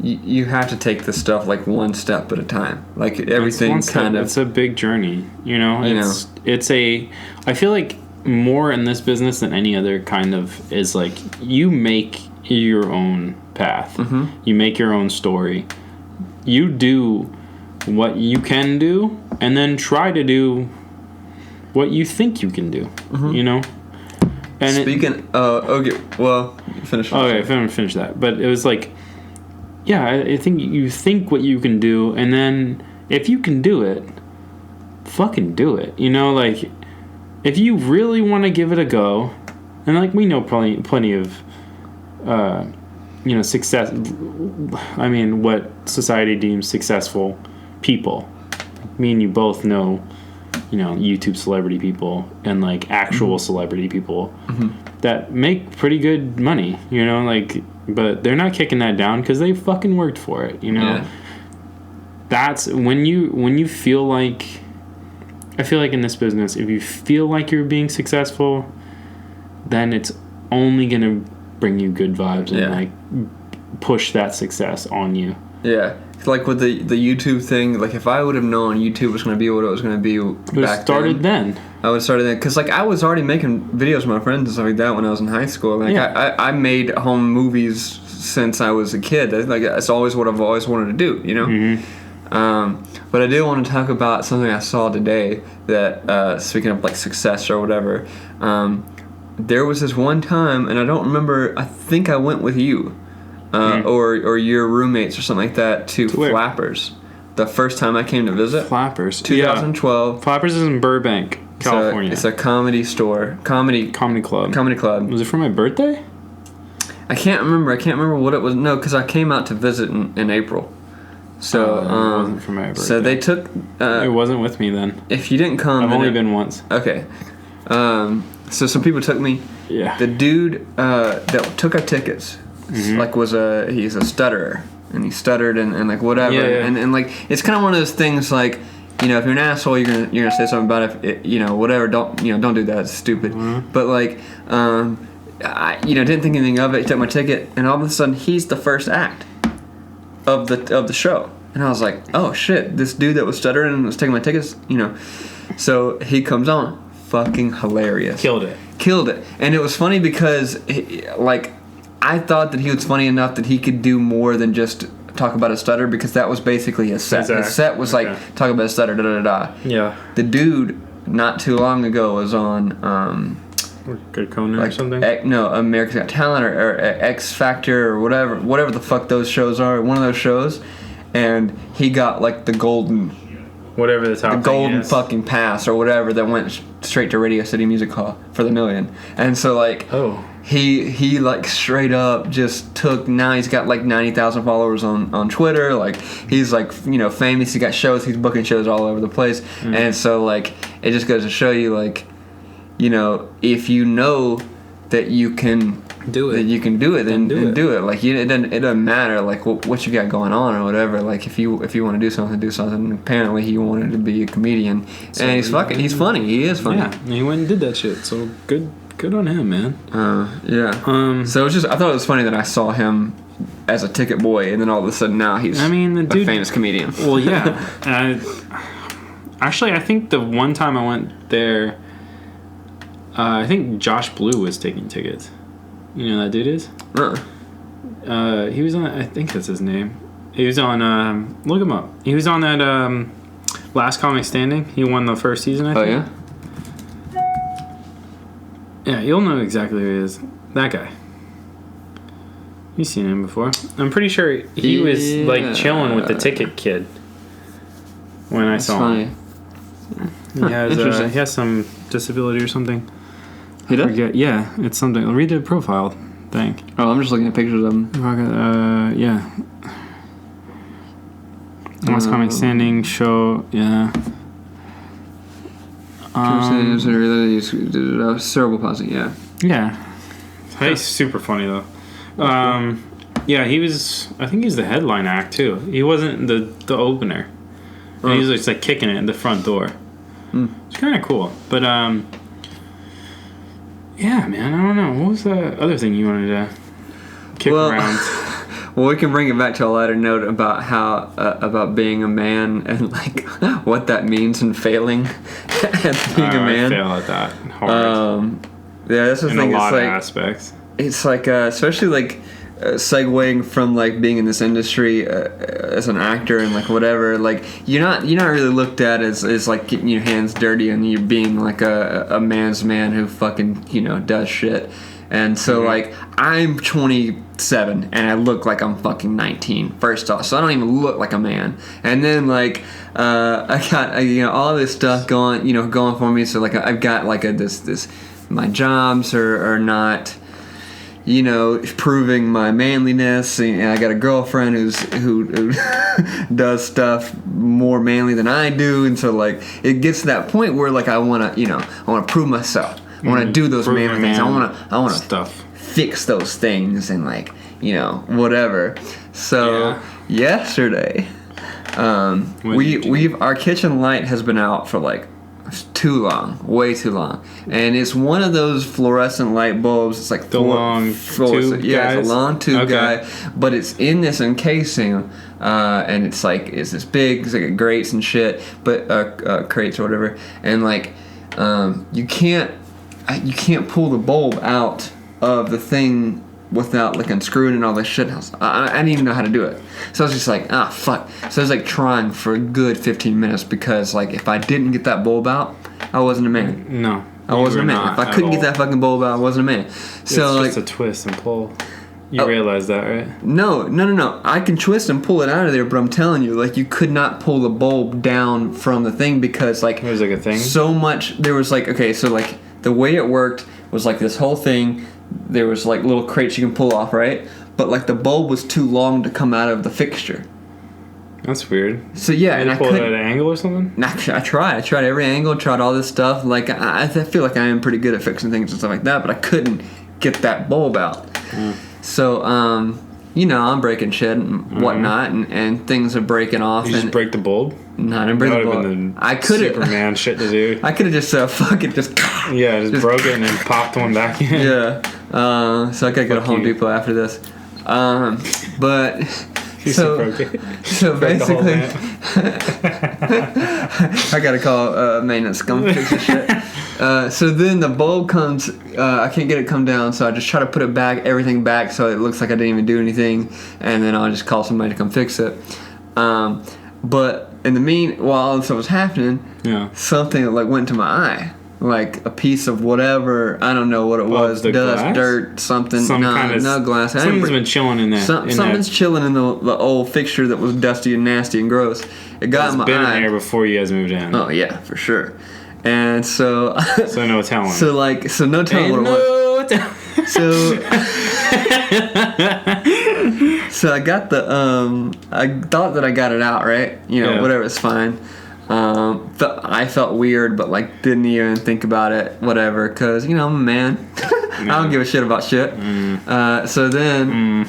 you have to take this stuff like one step at a time. Like everything kind of. It's a big journey. It's a. I feel like more in this business than any other kind of is like you make your own path. Mm-hmm. You make your own story. You do what you can do, and then try to do what you think you can do. Mm-hmm. And okay, well, finish. Okay, finish that. But it was like, yeah, I think you think what you can do, and then if you can do it, fucking do it. Like if you really want to give it a go, and like we know plenty of, success. I mean, what society deems successful people. Me and you both know, YouTube celebrity people and like actual mm-hmm. celebrity people mm-hmm. that make pretty good money, but they're not kicking that down because they fucking worked for it, Yeah. That's when you feel like, I feel like in this business, if you feel like you're being successful, then it's only gonna bring you good vibes and like push that success on you. Yeah. Like with the YouTube thing, like if I would have known YouTube was going to be what it was going to be back then. I would have started then. Because like I was already making videos with my friends and stuff like that when I was in high school. Like I made home movies since I was a kid. Like that's always what I've always wanted to do, Mm-hmm. But I did want to talk about something I saw today that, speaking of like success or whatever, there was this one time, and I don't remember, I think I went with you. Or your roommates or something like that to Flappers. The first time I came to visit. Flappers. 2012. Yeah. Flappers is in Burbank, California. It's a comedy store. Comedy club. Comedy club. Was it for my birthday? I can't remember what it was. No, because I came out to visit in April. So it wasn't for my birthday. So they took. It wasn't with me then. If you didn't come, I've only been once. Okay. So some people took me. Yeah. The dude that took our tickets. Mm-hmm. Like he's a stutterer and he stuttered and like whatever and like it's kind of one of those things like if you're an asshole you're gonna say something about it whatever don't do that, it's stupid. Mm-hmm. But like I didn't think anything of it. He took my ticket and all of a sudden he's the first act of the show and I was like, oh shit, this dude that was stuttering and was taking my tickets, so he comes on, fucking hilarious, killed it. And it was funny because I thought that he was funny enough that he could do more than just talk about a stutter because that was basically his set. Exactly. His set was like talk about a stutter, da da da. Yeah. The dude not too long ago was on Good Conan or something. America's Got Talent or X Factor or whatever the fuck those shows are. One of those shows, and he got like the golden. Whatever the golden fucking pass or whatever that went straight to Radio City Music Hall for the million. And so like he like straight up just took, now he's got like 90,000 followers on Twitter. Like he's like famous. He got shows. He's booking shows all over the place. Mm. And so like it just goes to show you like if you know that you can do it, that you can do it, then do it. Like it doesn't matter like what you got going on or whatever. Like if you want to do something. Apparently he wanted to be a comedian, so, and he's funny. He is funny. Yeah, he went and did that shit. So good on him, man. Yeah. So it's just, I thought it was funny that I saw him as a ticket boy, and then all of a sudden now he's a famous comedian. Well, yeah. Actually, I think the one time I went there, I think Josh Blue was taking tickets. You know who that dude is? He was on, I think that's his name. He was on, look him up. He was on that Last Comic Standing. He won the first season, I think. Oh, yeah? Yeah, you'll know exactly who he is. That guy. You've seen him before. I'm pretty sure he was like chilling with the ticket kid when I saw him. He has some disability or something. He does? Yeah, it's something. I'll read the profile thing. Oh, I'm just looking at pictures of him. Yeah. Last Comic Standing show. Yeah. Cerebral palsy. Yeah. Yeah. He's super funny though. Yeah, he was. I think he's the headline act too. He wasn't the opener. And he's just like kicking it in the front door. It's kind of cool. But yeah, man, I don't know. What was the other thing you wanted to kick around? Well, we can bring it back to a lighter note about how about being a man and like what that means and failing at being a man. I fail at that hard. Yeah, that's the in thing. a lot It's like of aspects. it's like especially like segueing from like being in this industry as an actor and like whatever, like you're not really looked at as like getting your hands dirty and you're being like a man's man who fucking does shit. And so like I'm 27 and I look like I'm fucking 19 first off, so I don't even look like a man. And then like I got all this stuff going for me, so like I've got like this my jobs are not proving my manliness, and I got a girlfriend who does stuff more manly than I do, and so like it gets to that point where like I want to prove myself. I want to do those manly things. I want to stuff. Fix those things and like whatever. So yesterday, our kitchen light has been out for like too long, way too long, and it's one of those fluorescent light bulbs. It's like the long tube. Yeah, it's a long tube guy, but it's in this encasing, and it's this big. It's like grates and shit, but crates or whatever, and like you can't pull the bulb out of the thing without like unscrewing and all this shit. I didn't even know how to do it, so I was just like, fuck. So I was like trying for a good 15 minutes because like if I didn't get that bulb out, I wasn't a man. No, I wasn't a man. If I couldn't get that fucking bulb out, I wasn't a man. So it's just a twist and pull. You realize that, right? No. I can twist and pull it out of there, but I'm telling you, like, you could not pull the bulb down from the thing because, like, there's like a thing. So much. There was like, okay, so like the way it worked was like this whole thing. There was like little crates you can pull off, right? But like the bulb was too long to come out of the fixture. That's weird. So yeah, and I pulled it at an angle or something. I tried every angle, tried all this stuff. Like I feel like I am pretty good at fixing things and stuff like that, but I couldn't get that bulb out. So I'm breaking shit and whatnot, and things are breaking off. You just break the bulb? No, I didn't break the bulb. I could have Superman shit to do. I could have just fuck it, just broke it and then popped one back in. Yeah. So I gotta go to Home Depot after this. But so basically, I gotta call maintenance, come fix this shit. So then the bulb comes. I can't get it come down, so I just try to put everything back, so it looks like I didn't even do anything, and then I'll just call somebody to come fix it. But in the while all this was happening, something like went to my eye. Like a piece of whatever, I don't know what it was, dust, glass? Dirt, something. No glass. Something's been chilling in there. Something's chilling in the old fixture that was dusty and nasty and gross. It got in my eye. It's been in there before you guys moved in. Oh yeah, for sure. And so. So no telling. So no telling what it was. So I got I thought that I got it out, right? Whatever, it's fine. I felt weird, but like didn't even think about it, whatever, because I'm a man. I don't give a shit about shit. So then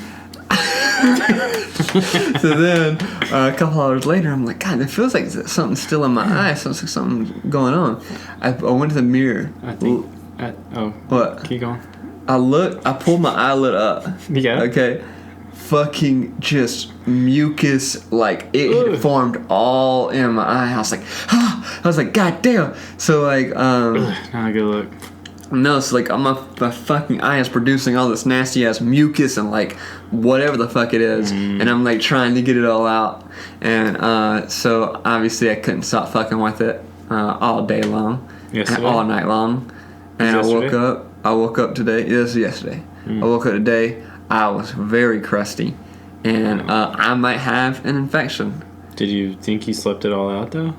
a couple hours later, I'm like, God, it feels like something's still in my eye. Sounds like something's going on. I went to the mirror. I think. What? Keep going. I pulled my eyelid up. Yeah. Okay. Fucking just mucus, like it formed all in my eye. I was like, God damn. So like, not a good look. No, so like my fucking eye is producing all this nasty ass mucus and like whatever the fuck it is, and I'm like trying to get it all out, and so obviously I couldn't stop fucking with it all day long, all night long, and I woke up today. This is yesterday. I woke up today. I was very crusty, and I might have an infection. Did you think you slept it all out though?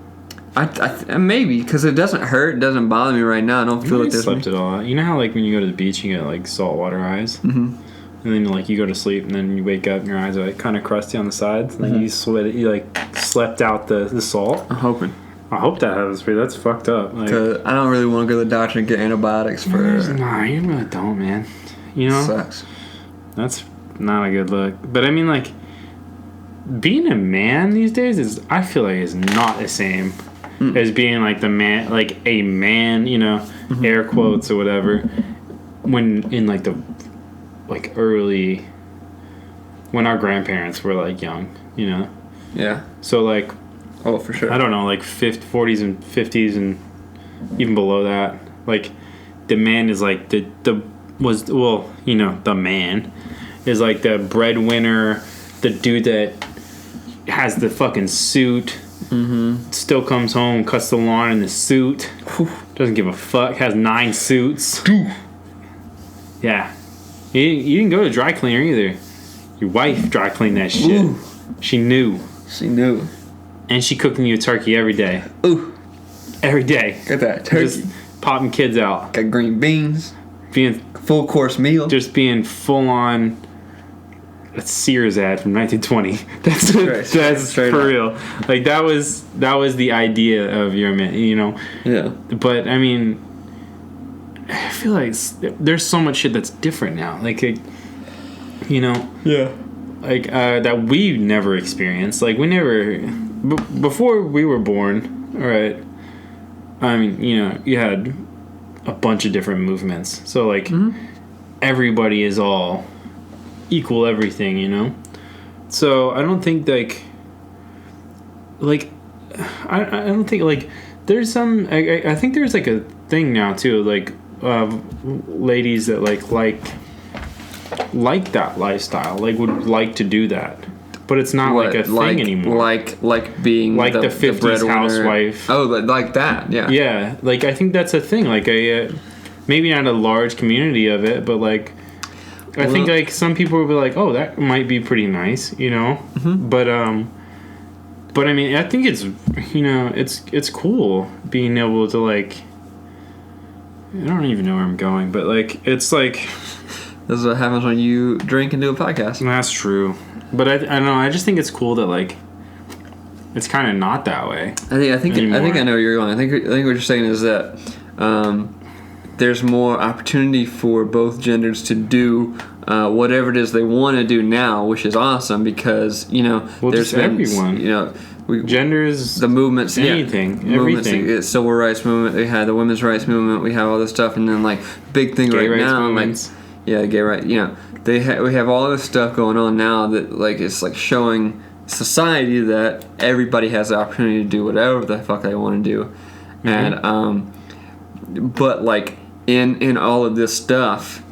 I maybe, because it doesn't hurt, it doesn't bother me right now. I don't feel like there's slept it all out. You know how like when you go to the beach you get like saltwater eyes, and then like you go to sleep and then you wake up and your eyes are like kind of crusty on the sides, and then you slept out the salt. I'm hoping. I hope that happens for you. That's fucked up. Because I don't really want to go to the doctor and get antibiotics for. Nah, you really don't, man. Sucks. That's not a good look. But I mean, like, being a man these days I feel like is not the same as being like the man, like a man, you know, air quotes or whatever, when in like the like early, when our grandparents were like young, you know. Yeah. So like, oh, for sure. I don't know, like 40s and 50s and even below that, like the man is like the man is like the breadwinner, the dude that has the fucking suit, still comes home, cuts the lawn in the suit, doesn't give a fuck, has 9 suits. Yeah. You didn't go to dry cleaner either. Your wife dry cleaned that shit. Ooh. She knew. And she cooking you a turkey every day. Ooh. Every day. Got that turkey. Just popping kids out. Got green beans. Being full course meal. Just being full on. A Sears ad from 1920. That's for real. Like that was the idea of your man, you know. Yeah. But I mean, I feel like there's so much shit that's different now. Like, you know. Yeah. Like that we never experienced. Like we never before we were born. All right. I mean, you know, you had a bunch of different movements. So like everybody is all equal everything, you know? So I don't think like I don't think like there's some I think there's like a thing now too, like ladies that like that lifestyle, like would like to do that. But it's not like a thing anymore. Like being like the 50s housewife. Oh, like that, yeah. Yeah, like I think that's a thing. Like maybe not a large community of it, but like I think like some people will be like, oh, that might be pretty nice, you know. But I mean, I think it's, you know, it's cool being able to like. I don't even know where I'm going, but like it's like. This is what happens when you drink and do a podcast. That's true, but I don't know. I just think it's cool that like. It's kind of not that way. I think I know where you're going. I think what you're saying is that. There's more opportunity for both genders to do whatever it is they want to do now, which is awesome because, you know, there's been, everyone. You know, genders, the movements, anything, everything. The civil rights movement, we had the women's rights movement, we have all this stuff, and then like big thing gay right now, movements. Like gay right, you know, we have all this stuff going on now that like it's like showing society that everybody has the opportunity to do whatever the fuck they want to do, and but like. In all of this stuff,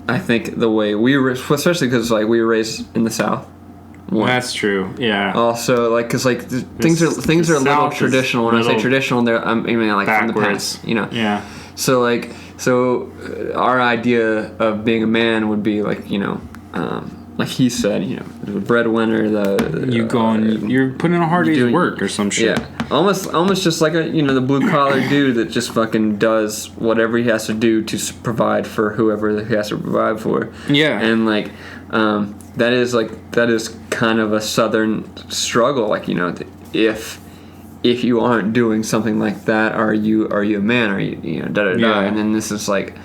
I think the way we were, especially because like we were raised in the South. Well, that's true. Yeah. Also, like, because like things are a little traditional. When I say traditional, I mean like backwards. From the past, you know. Yeah. So our idea of being a man would be like, you know, like he said, you know, the breadwinner, you're putting in a hard day's work or some shit. Yeah, almost just like the blue collar dude that just fucking does whatever he has to do to provide for whoever he has to provide for. Yeah, and like that is kind of a Southern struggle. Like, you know, if you aren't doing something like that, are you a man? Are you da da da? And then this is like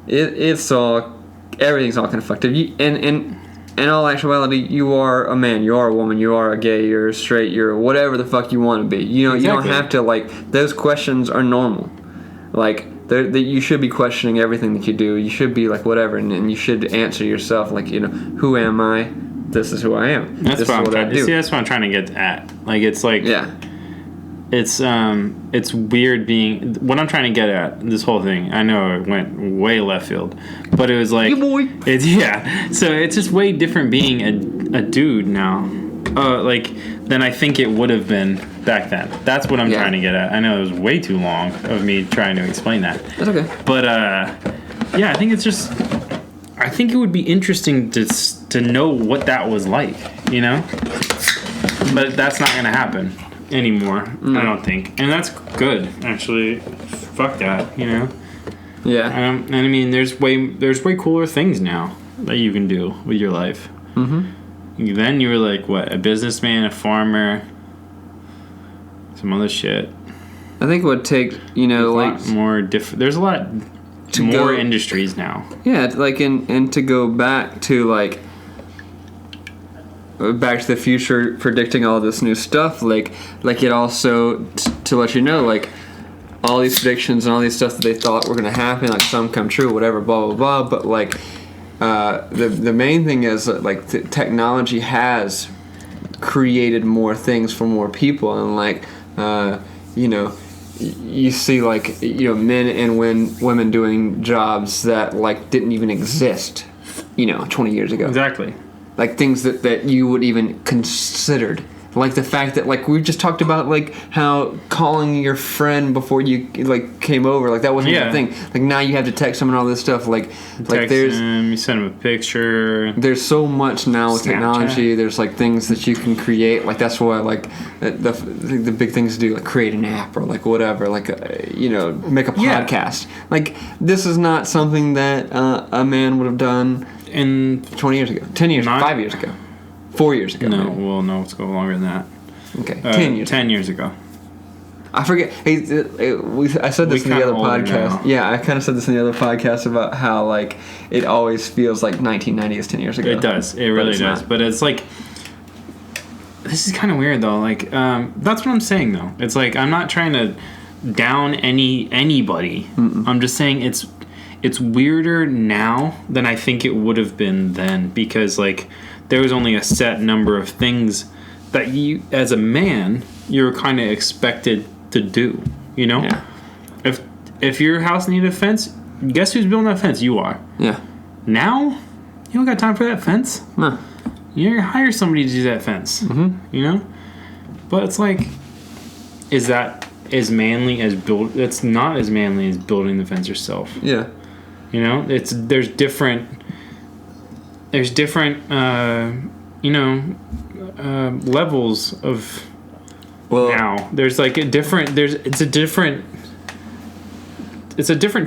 it's all. Everything's all kind of fucked up. In all actuality, you are a man, you are a woman, you are a gay, you're straight, you're whatever the fuck you want to be. You know, exactly. You don't have to, like, those questions are normal. Like, you should be questioning everything that you do. You should be, like, whatever, and you should answer yourself, like, you know, who am I? This is who I am. That's what I do. See, that's what I'm trying to get at. Like, it's like... Yeah. It's weird being what I'm trying to get at this whole thing. I know it went way left field, but it was like so it's just way different being a dude now, like than I think it would have been back then. That's what I'm trying to get at. I know it was way too long of me trying to explain that. That's okay. But I think it's just I think it would be interesting to know what that was like, you know, but that's not gonna happen anymore. I don't think, and that's good actually. Fuck that, you know. Yeah. And I mean, there's way cooler things now that you can do with your life. Then you were like what, a businessman, a farmer, some other shit. I think it would take, you know, like more different. There's a lot more industries now. Yeah, like and to go back to like Back to the Future predicting all this new stuff, like it also to let you know, like all these predictions and all these stuff that they thought were going to happen, like some come true, whatever, blah blah blah. But like the main thing is that like technology has created more things for more people, and like you know, you see like, you know, men and women doing jobs that like didn't even exist, you know, 20 years ago. Exactly. Like things that you would even considered. Like the fact that, like, we just talked about, like, how calling your friend before you, like, came over, like, that wasn't a thing. Like, now you have to text someone and all this stuff. Like there's... him, you send him a picture. There's so much now with technology. There's, like, things that you can create. Like, that's why, like, the big things to do, like, create an app or, like, whatever. Like, you know, make a podcast. Yeah. Like, this is not something that a man would have done in 20 years ago. 10 years, 5 years ago. 4 years ago. No, maybe. well, no, let's go longer than that. Okay, 10 years. 10 years ago. I forget. I said this in the other podcast. Yeah, I kind of said this in the other podcast about how, like, it always feels like 1990 is 10 years ago. It does. It really does. But it's like, this is kind of weird though. Like, that's what I'm saying though. It's like, I'm not trying to down anybody. Mm-mm. I'm just saying it's weirder now than I think it would have been then, because like, there was only a set number of things that you, as a man, you're kind of expected to do, you know? Yeah. If your house needed a fence, guess who's building that fence? You are. Yeah. Now, you don't got time for that fence. No. You're going to hire somebody to do that fence, you know? But it's like, is that as manly as it's not as manly as building the fence yourself. Yeah. You know, there's different, you know, levels of now. There's like a different, it's a different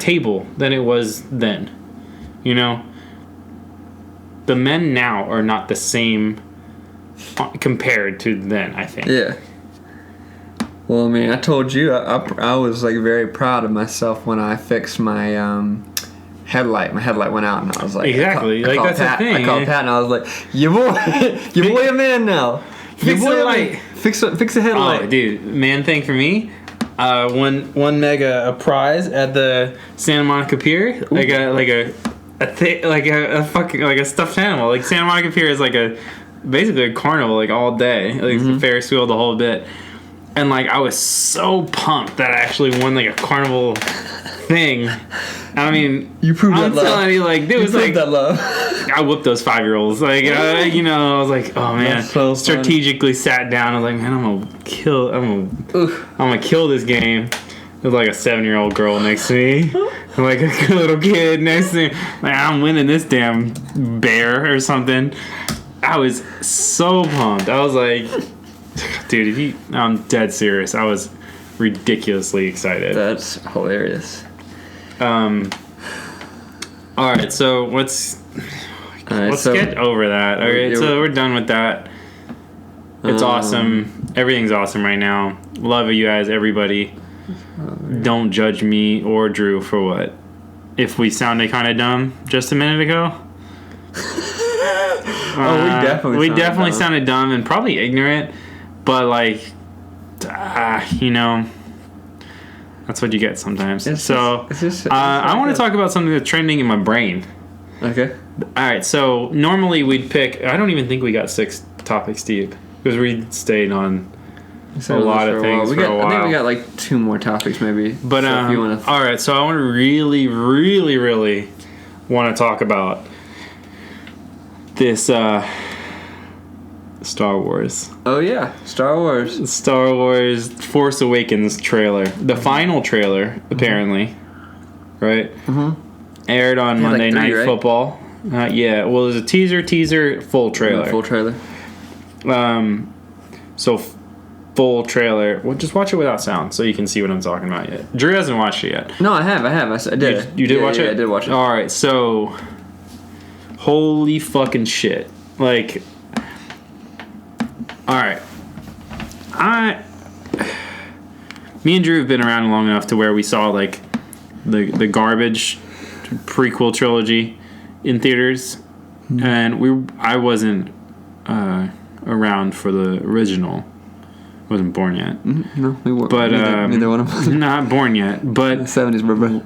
table than it was then. You know, the men now are not the same compared to then, I think. Yeah. Well, I mean, I told you I was like very proud of myself when I fixed my headlight. My headlight went out, and I was like, exactly. I called that's the thing. I called Pat, and I was like, your boy, a man now. Fix the light. Fix the headlight. Oh, dude, man thing for me. One mega a prize at the Santa Monica Pier, like a fucking like a stuffed animal. Like Santa Monica Pier is like basically a carnival, like all day, like the Ferris wheel, the whole bit. And like I was so pumped that I actually won like a carnival thing. I mean, you proved that love. I'm telling you, like, it was like that love. I whooped those 5-year-olds. Like, you know, I was like, oh man. So strategically sat down. I was like, man, I'm gonna kill this game. There's like a 7-year-old girl next to me, and like a little kid next to me. Like, I'm winning this damn bear or something. I was so pumped. I was like, dude, I'm dead serious. I was ridiculously excited. That's hilarious. All right, so let's get over that. All right, so we're done with that. It's awesome. Everything's awesome right now. Love you guys, everybody. Don't judge me or Drew for what? If we sounded kind of dumb just a minute ago. We definitely sounded dumb and probably ignorant, but like, you know, that's what you get sometimes. I want to talk about something that's trending in my brain. Okay. All right. So normally we'd pick. I don't even think we got 6 topics deep because we stayed on a lot of things for a while. I think we got like 2 more topics maybe. But so if you wanna all right. So I want to really want to talk about this Star Wars. Oh yeah, Star Wars Force Awakens trailer. The final trailer, apparently. Right? Mm-hmm. Aired on Monday Night Football. Yeah, well, there's a teaser, full trailer. Yeah, full trailer. So full trailer. Well, just watch it without sound so you can see what I'm talking about yet. Drew hasn't watched it yet. No, I have. I did. Yeah, you did watch it? Yeah, I did watch it. All right, so holy fucking shit. Like, all right. Me and Drew have been around long enough to where we saw like the garbage prequel trilogy in theaters, and I wasn't around for the original. Wasn't born yet. No, we weren't. But neither one of us. not born yet. But The 70s, bro.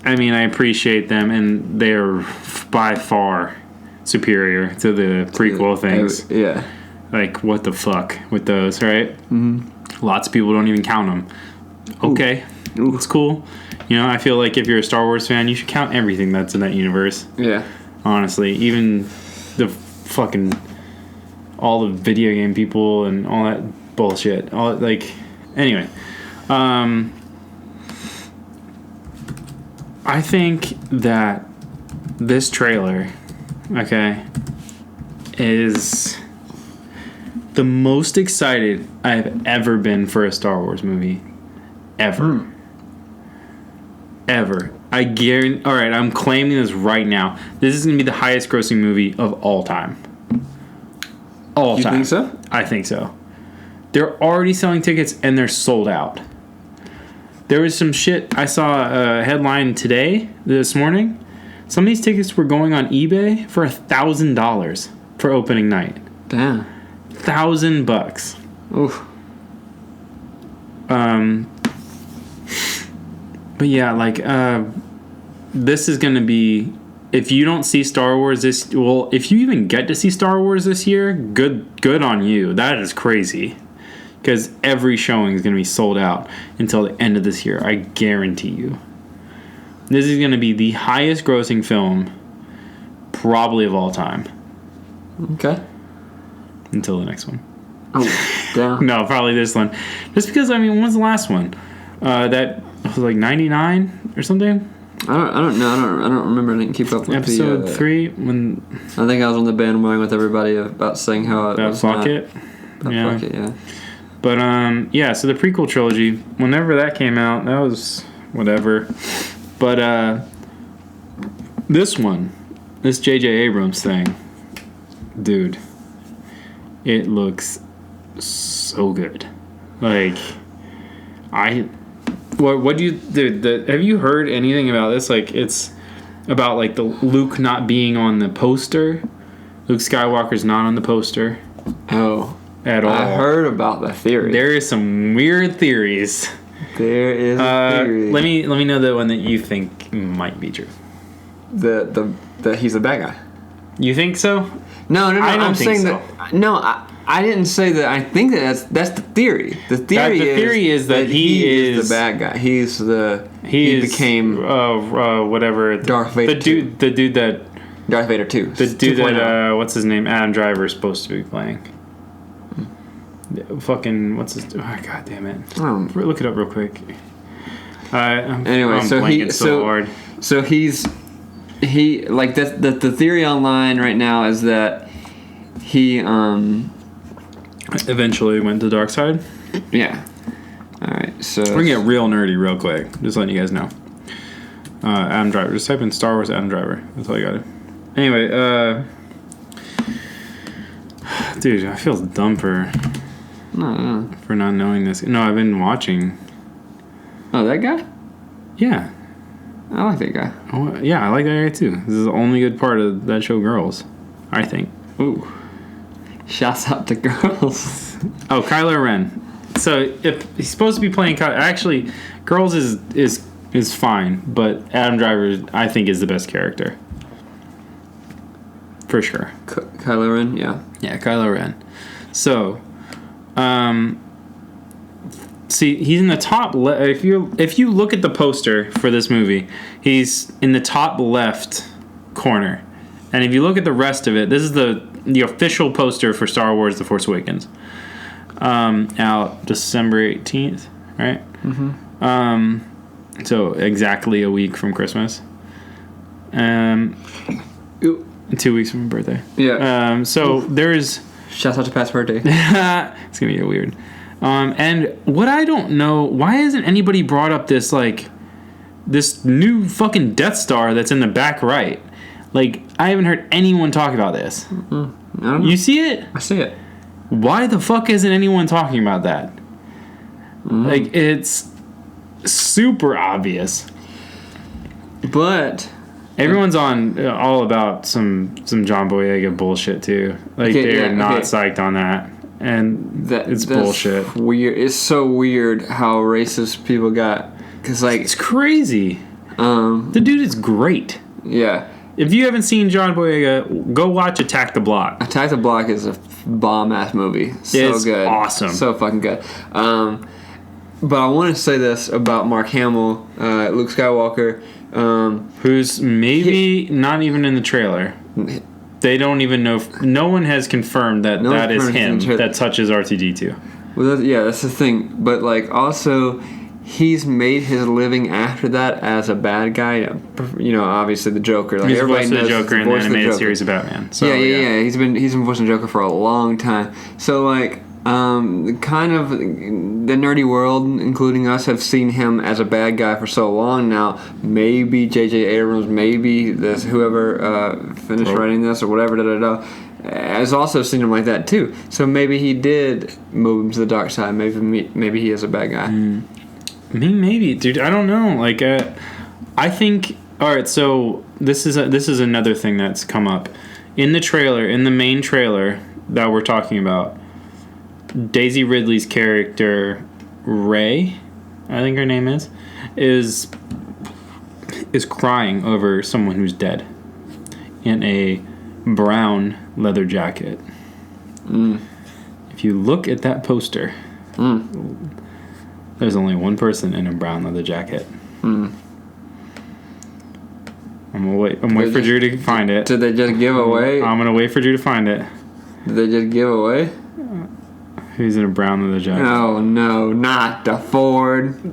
I mean, I appreciate them, and they're by far superior to the prequel things. Yeah. Like, what the fuck with those, right? Mm-hmm. Lots of people don't even count them. Okay, it's cool. You know, I feel like if you're a Star Wars fan, you should count everything that's in that universe. Yeah. Honestly, even the fucking all the video game people and all that bullshit. All like, anyway, I think that this trailer, okay, is the most excited I've ever been for a Star Wars movie, ever. Ever. I guarantee. All right, I'm claiming this right now. This is gonna be the highest grossing movie of all time. All time. You think so? I think so. They're already selling tickets and they're sold out. There was some shit. I saw a headline this morning. Some of these tickets were going on eBay for $1,000 for opening night. Damn. $1,000. Oof. But yeah, like, this is gonna be, if you don't see Star Wars if you even get to see Star Wars this year, good on you. That is crazy. Because every showing is gonna be sold out until the end of this year. I guarantee you. This is gonna be the highest grossing film probably of all time. Okay. Until the next one. Oh, damn. No, probably this one. Just because, I mean, when was the last one? That was like 99 or something? I don't know. I don't remember. I didn't keep up with Episode 3 when I think I was on the bandwagon with everybody about saying how it was fuck it. Yeah. Fuck it, yeah. But yeah, so the prequel trilogy, whenever that came out, that was whatever. But this one, this J.J. Abrams thing, dude, it looks so good. Like, what do you, dude, have you heard anything about this? Like, it's about like the Luke not being on the poster. Luke Skywalker's not on the poster. Oh. At all. I heard about the theory. There is some weird theories. There is a theory. Let me know the one that you think might be true. The he's a bad guy. You think so? No. I don't I'm think saying so. that. No, I didn't say that. I think that's the theory. The theory is that he is the bad guy. He became whatever. Darth Vader. The dude that Darth Vader 2. The dude that what's his name? Adam Driver is supposed to be playing. Fucking what's his? Oh, God damn it! Look it up real quick. Anyway, I'm blanking so hard. So he like the theory online right now is that he eventually went to the dark side. Yeah. All right. So we're gonna get real nerdy real quick. Just letting you guys know. Adam Driver. Just type in Star Wars Adam Driver. That's all you gotta. Anyway, dude, I feel dumb for not knowing this. No, I've been watching. Oh, that guy? Yeah. I like that guy. Oh, yeah, I like that guy too. This is the only good part of that show, Girls, I think. Ooh. Shouts out to Girls. Oh, Kylo Ren. So if he's supposed to be playing Kylo, actually, Girls is fine, but Adam Driver, I think, is the best character. For sure. Kylo Ren, yeah. Yeah, Kylo Ren. So, see, he's in the top left. If you look at the poster for this movie, he's in the top left corner. And if you look at the rest of it, this is the official poster for Star Wars: The Force Awakens. Out December 18th, right? Mm-hmm. So exactly a week from Christmas. 2 weeks from my birthday. Yeah. So there's. Shout out to past birthday. It's gonna get weird. And what I don't know, why hasn't anybody brought up this new fucking Death Star that's in the back right? Like, I haven't heard anyone talk about this. I don't know. You see it? I see it. Why the fuck isn't anyone talking about that? Like, it's super obvious. But Everyone's on all about some John Boyega bullshit too. Like they're not psyched on that, and it's bullshit. Weird. It's so weird how racist people got. Cause like it's crazy. The dude is great. Yeah. If you haven't seen John Boyega, go watch Attack the Block. Attack the Block is a bomb-ass movie. So it's good. Awesome. So fucking good. But I want to say this about Mark Hamill, Luke Skywalker. Who's maybe not even in the trailer. They don't even know. No one has confirmed that that is him that touches R2-D2. Well, that's the thing. But, like, also... He's made his living after that as a bad guy. You know, obviously the Joker. Like he's everybody voiced knows the Joker in the animated series of Batman. So, yeah. He's been voicing the Joker for a long time. So like, kind of the nerdy world, including us, have seen him as a bad guy for so long now. Maybe J.J. Abrams, maybe whoever finished writing this or whatever. Has also seen him like that too. So maybe he did move him to the dark side. Maybe he is a bad guy. Maybe, dude. I don't know. Like, I think. All right, so this is another thing that's come up in the trailer, in the main trailer that we're talking about. Daisy Ridley's character, Ray, I think her name is crying over someone who's dead in a brown leather jacket. If you look at that poster. There's only one person in a brown leather jacket. I'm gonna wait for Drew to find it. Did they just give away? I'm gonna wait for Drew to find it. Did they just give away? Who's in a brown leather jacket? Oh no, not the Ford.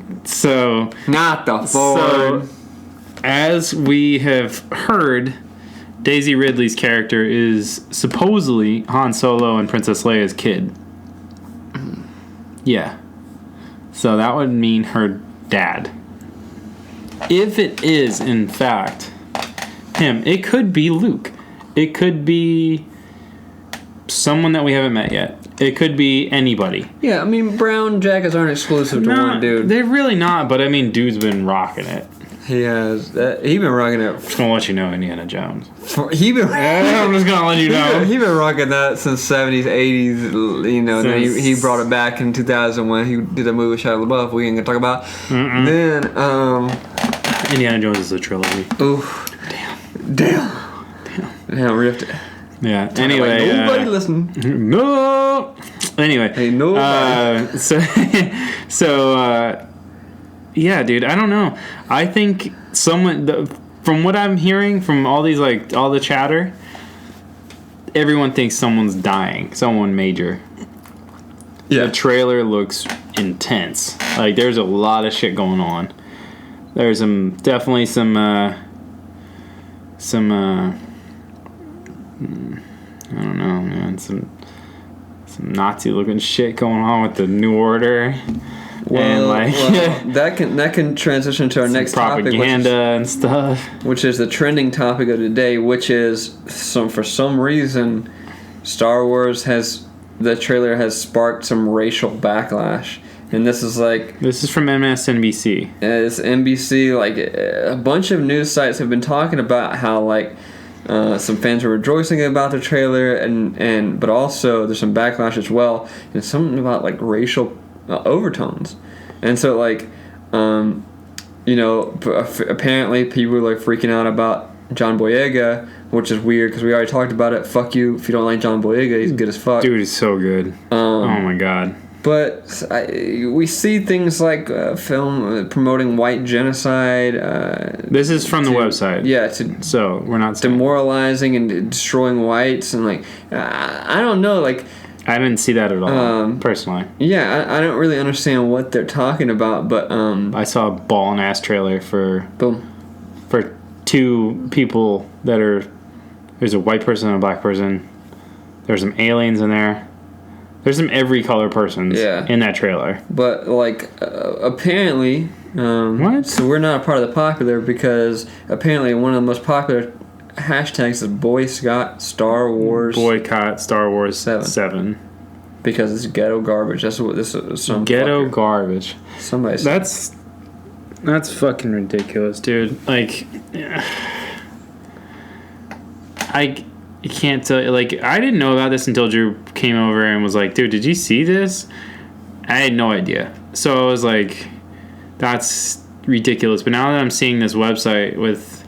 Not the Ford. So, as we have heard, Daisy Ridley's character is supposedly Han Solo and Princess Leia's kid. Yeah. So that would mean her dad. If it is, in fact, him, it could be Luke. It could be someone that we haven't met yet. It could be anybody. Yeah, I mean, brown jackets aren't exclusive to one dude. They're really not, but I mean, dude's been rocking it. He has. He been rocking it. I'm just gonna let you know, Indiana Jones. I'm just gonna let you know. He been rocking that since 70s, 80s. You know, then he brought it back in 2000 when he did a movie with Shia LaBeouf. We ain't gonna talk about. Then Indiana Jones is a trilogy. Oof. Damn. Ripped it. Yeah. Anyway, nobody listen. No. Anyway. Hey, nobody. Yeah, dude, I don't know. I think from what I'm hearing from all these, like, all the chatter, everyone thinks someone's dying, someone major. Yeah. The trailer looks intense. Like, there's a lot of shit going on. There's definitely some I don't know, man, some Nazi-looking shit going on with the New Order. Well, that can transition to our next propaganda topic, and stuff, which is the trending topic of today, which is for some reason, Star Wars the trailer has sparked some racial backlash, and this is from MSNBC. It's NBC. Like a bunch of news sites have been talking about how some fans are rejoicing about the trailer, but also there's some backlash as well, and something about racial overtones. And so apparently people are freaking out about John Boyega, which is weird because we already talked about it. Fuck you if you don't like John Boyega. He's good as fuck. Dude, he's so good. Oh my god. But we see things like film promoting white genocide. This is from the website. Yeah. So we're not demoralizing and destroying whites and I don't know I didn't see that at all, personally. Yeah, I don't really understand what they're talking about, but I saw a ball-and-ass trailer for two people that are... There's a white person and a black person. There's some aliens in there. There's some every color persons in that trailer. But, apparently... what? So we're not a part of the popular because apparently one of the most popular... hashtags is boycott Star Wars 7 because it's ghetto garbage. That's what this is. Some ghetto garbage. Somebody said. That's fucking ridiculous, dude. I can't tell you. Like, I didn't know about this until Drew came over and was like, dude, did you see this? I had no idea. So I was like, that's ridiculous. But now that I'm seeing this website with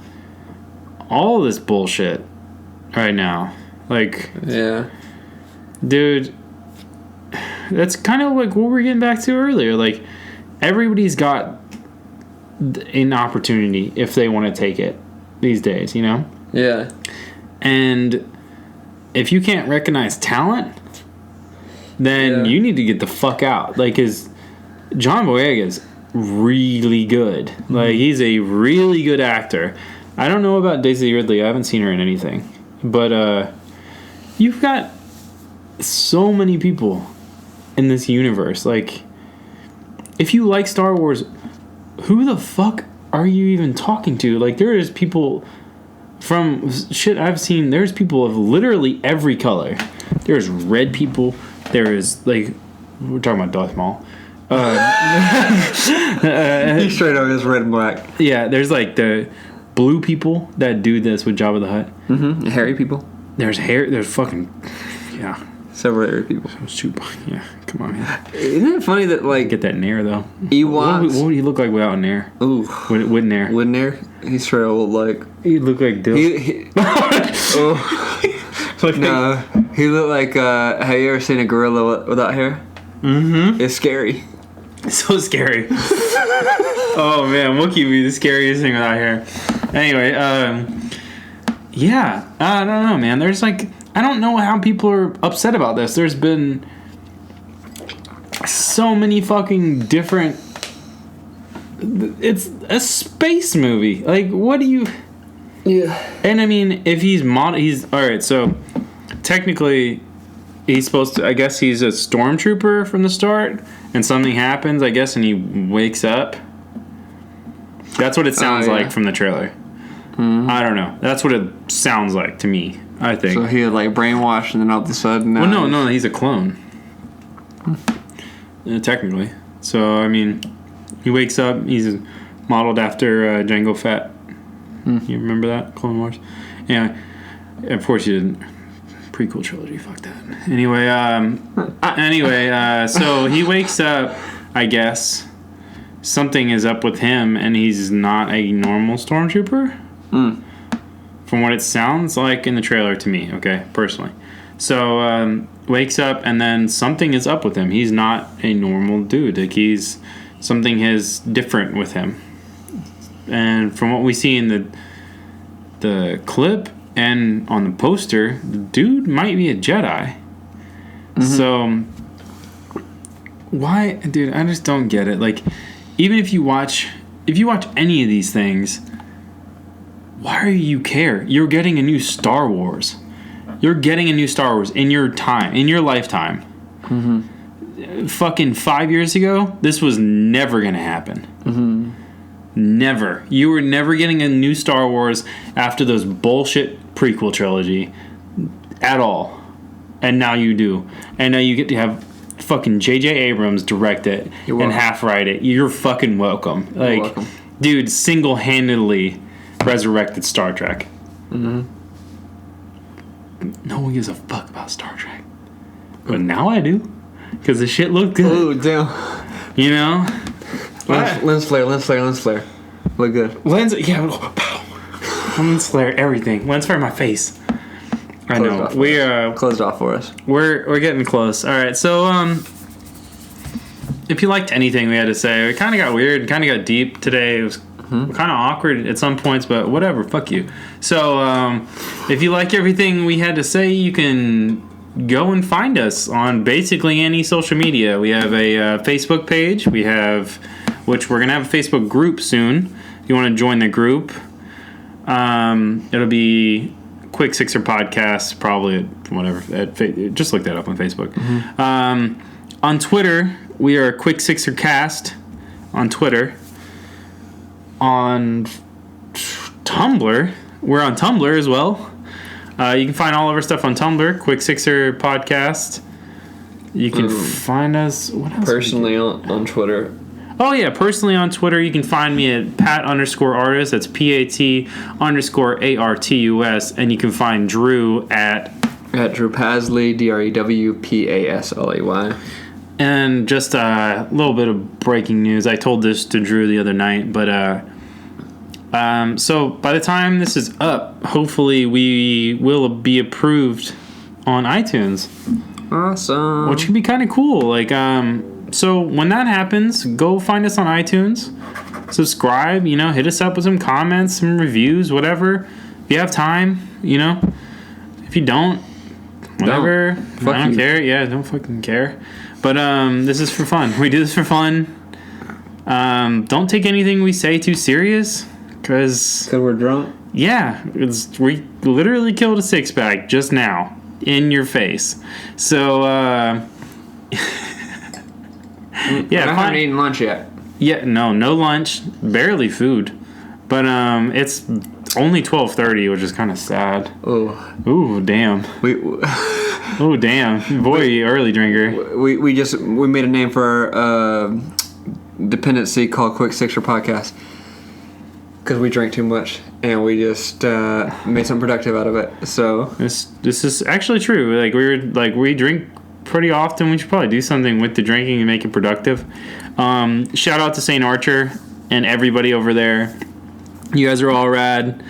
all this bullshit right now, like, Yeah. dude, that's kind of like what we were getting back to earlier. Like, everybody's got an opportunity if they want to take it these days, you know? Yeah. And if you can't recognize talent, then you need to get the fuck out. Like, cause John Boyega's really good. Like, he's a really good actor. I don't know about Daisy Ridley. I haven't seen her in anything. But you've got so many people in this universe. Like, if you like Star Wars, who the fuck are you even talking to? Like, there is people from shit I've seen. There's people of literally every color. There's red people. There is, like, we're talking about Darth Maul. He's straight up is red and black. Yeah, there's like the blue people that do this with Jabba the Hutt. Mm-hmm. Hairy people. There's hair. There's fucking Several hairy people. Yeah, come on, man. Isn't it funny that like Get that nair though. Ewoks? What would he look like without nair? Ooh, With nair. wouldn't there? He's straight up like He'd look like Dill. No, he looked like. Have you ever seen a gorilla without hair? Mm-hmm. It's scary. So scary. Oh man, Wookiee would be the scariest thing without hair. Anyway, yeah, I don't know, man. There's like, I don't know how people are upset about this. There's been so many fucking different. It's a space movie. Like, what do you? Yeah. And I mean, if he's all right. So technically, he's supposed to. I guess he's a stormtrooper from the start, and something happens, I guess, and he wakes up. That's what it sounds like from the trailer. Mm-hmm. I don't know. That's what it sounds like to me, I think. So he had like brainwashed, and then all of a sudden. Well, no, he's a clone. Technically. So, I mean, he wakes up. He's modeled after Jango Fett. You remember that? Clone Wars? Yeah. Of course you didn't. Prequel trilogy. Fuck that. Anyway, so he wakes up, I guess. Something is up with him, and he's not a normal stormtrooper. From what it sounds like in the trailer to me, okay, personally. So, wakes up, and then something is up with him. He's not a normal dude. Like, something is different with him. And from what we see in the clip and on the poster, the dude might be a Jedi. Mm-hmm. So, why, dude, I just don't get it. Like, even if you watch any of these things, why do you care? You're getting a new Star Wars. You're getting a new Star Wars in your lifetime. Mm-hmm. Fucking 5 years ago, this was never gonna happen. Mm-hmm. Never. You were never getting a new Star Wars after those bullshit prequel trilogy at all. And now you do. And now you get to have fucking J.J. Abrams direct it and half write it. You're fucking welcome. Like, welcome. Dude single-handedly resurrected Star Trek. Mm-hmm. No one gives a fuck about Star Trek. But now I do. Because the shit looked good. Oh, damn. You know? Lens flare. Look good. Lens flare, everything. Lens flare my face. I know. We closed off for us. We're getting close. All right. So if you liked anything we had to say, it kind of got weird, kind of got deep today. It was kind of awkward at some points, but whatever. Fuck you. So if you like everything we had to say, you can go and find us on basically any social media. We have a Facebook page. Which we're gonna have a Facebook group soon. If you want to join the group, it'll be Quick Sixer Podcast, probably at whatever. Just look that up on Facebook. Mm-hmm. On Twitter, we are Quick Sixer Cast on Twitter. On Tumblr, we're on Tumblr as well. You can find all of our stuff on Tumblr, Quick Sixer Podcast. You can find us. What else? Personally on Twitter. Oh, yeah. Personally on Twitter, you can find me at Pat_artist. That's PAT_ARTUS. And you can find Drew at Drew Pasley, DREWPASLAY. And just a little bit of breaking news. I told this to Drew the other night, but so by the time this is up, hopefully we will be approved on iTunes. Awesome. Which could be kind of cool. Like, so when that happens, go find us on iTunes, subscribe, hit us up with some comments, some reviews, whatever. If you have time, if you don't, whatever. I don't care. Yeah, don't fucking care. But this is for fun. We do this for fun. Don't take anything we say too serious, because we're drunk. Yeah, we literally killed a 6-pack just now in your face. So yeah, I haven't eaten lunch yet. Yeah, no lunch, barely food. But it's only 12:30, which is kind of sad. Ooh, damn. Oh, damn. Boy, early drinker. We made a name for our dependency called Quick Sixer Podcast. Because we drank too much, and we just made something productive out of it. So this is actually true. We drink pretty often. We should probably do something with the drinking and make it productive. Shout out to St. Archer and everybody over there. You guys are all rad.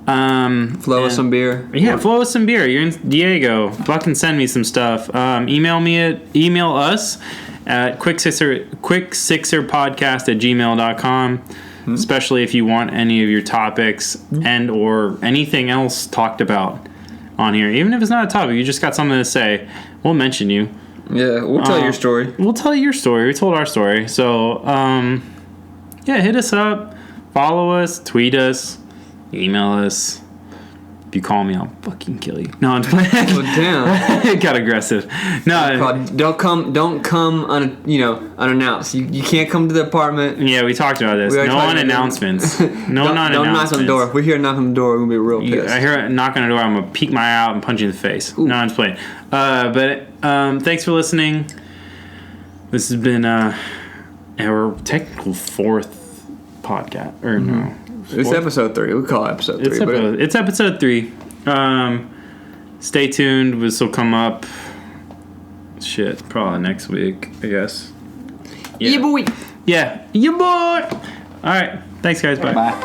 Flow us some beer. Yeah, flow us some beer. You're in Diego. Fucking send me some stuff. Email us at quicksixerpodcast@gmail.com. Especially if you want any of your topics and or anything else talked about on here. Even if it's not a topic, you just got something to say, we'll mention you. Yeah, we'll tell your story. We'll tell your story. We told our story. So, yeah, hit us up. Follow us. Tweet us. Email us. If you call me, I'll fucking kill you. No, I'm playing. Oh, damn. It got aggressive. No. Don't come unannounced. You can't come to the apartment. Yeah, we talked about this. No on-announcements. Don't knock on the door. If we hear a knock on the door, we're going to be real pissed. I hear a knock on the door, I'm going to peek my eye out and punch you in the face. Ooh. No, I'm just playing. But thanks for listening. This has been our technical 4th podcast. Or no. It's episode 3. We call it episode 3. It's episode 3. Stay tuned. This will come up. Shit, probably next week, I guess. Yeah boy. Yeah, boy. All right. Thanks, guys. Bye. Bye.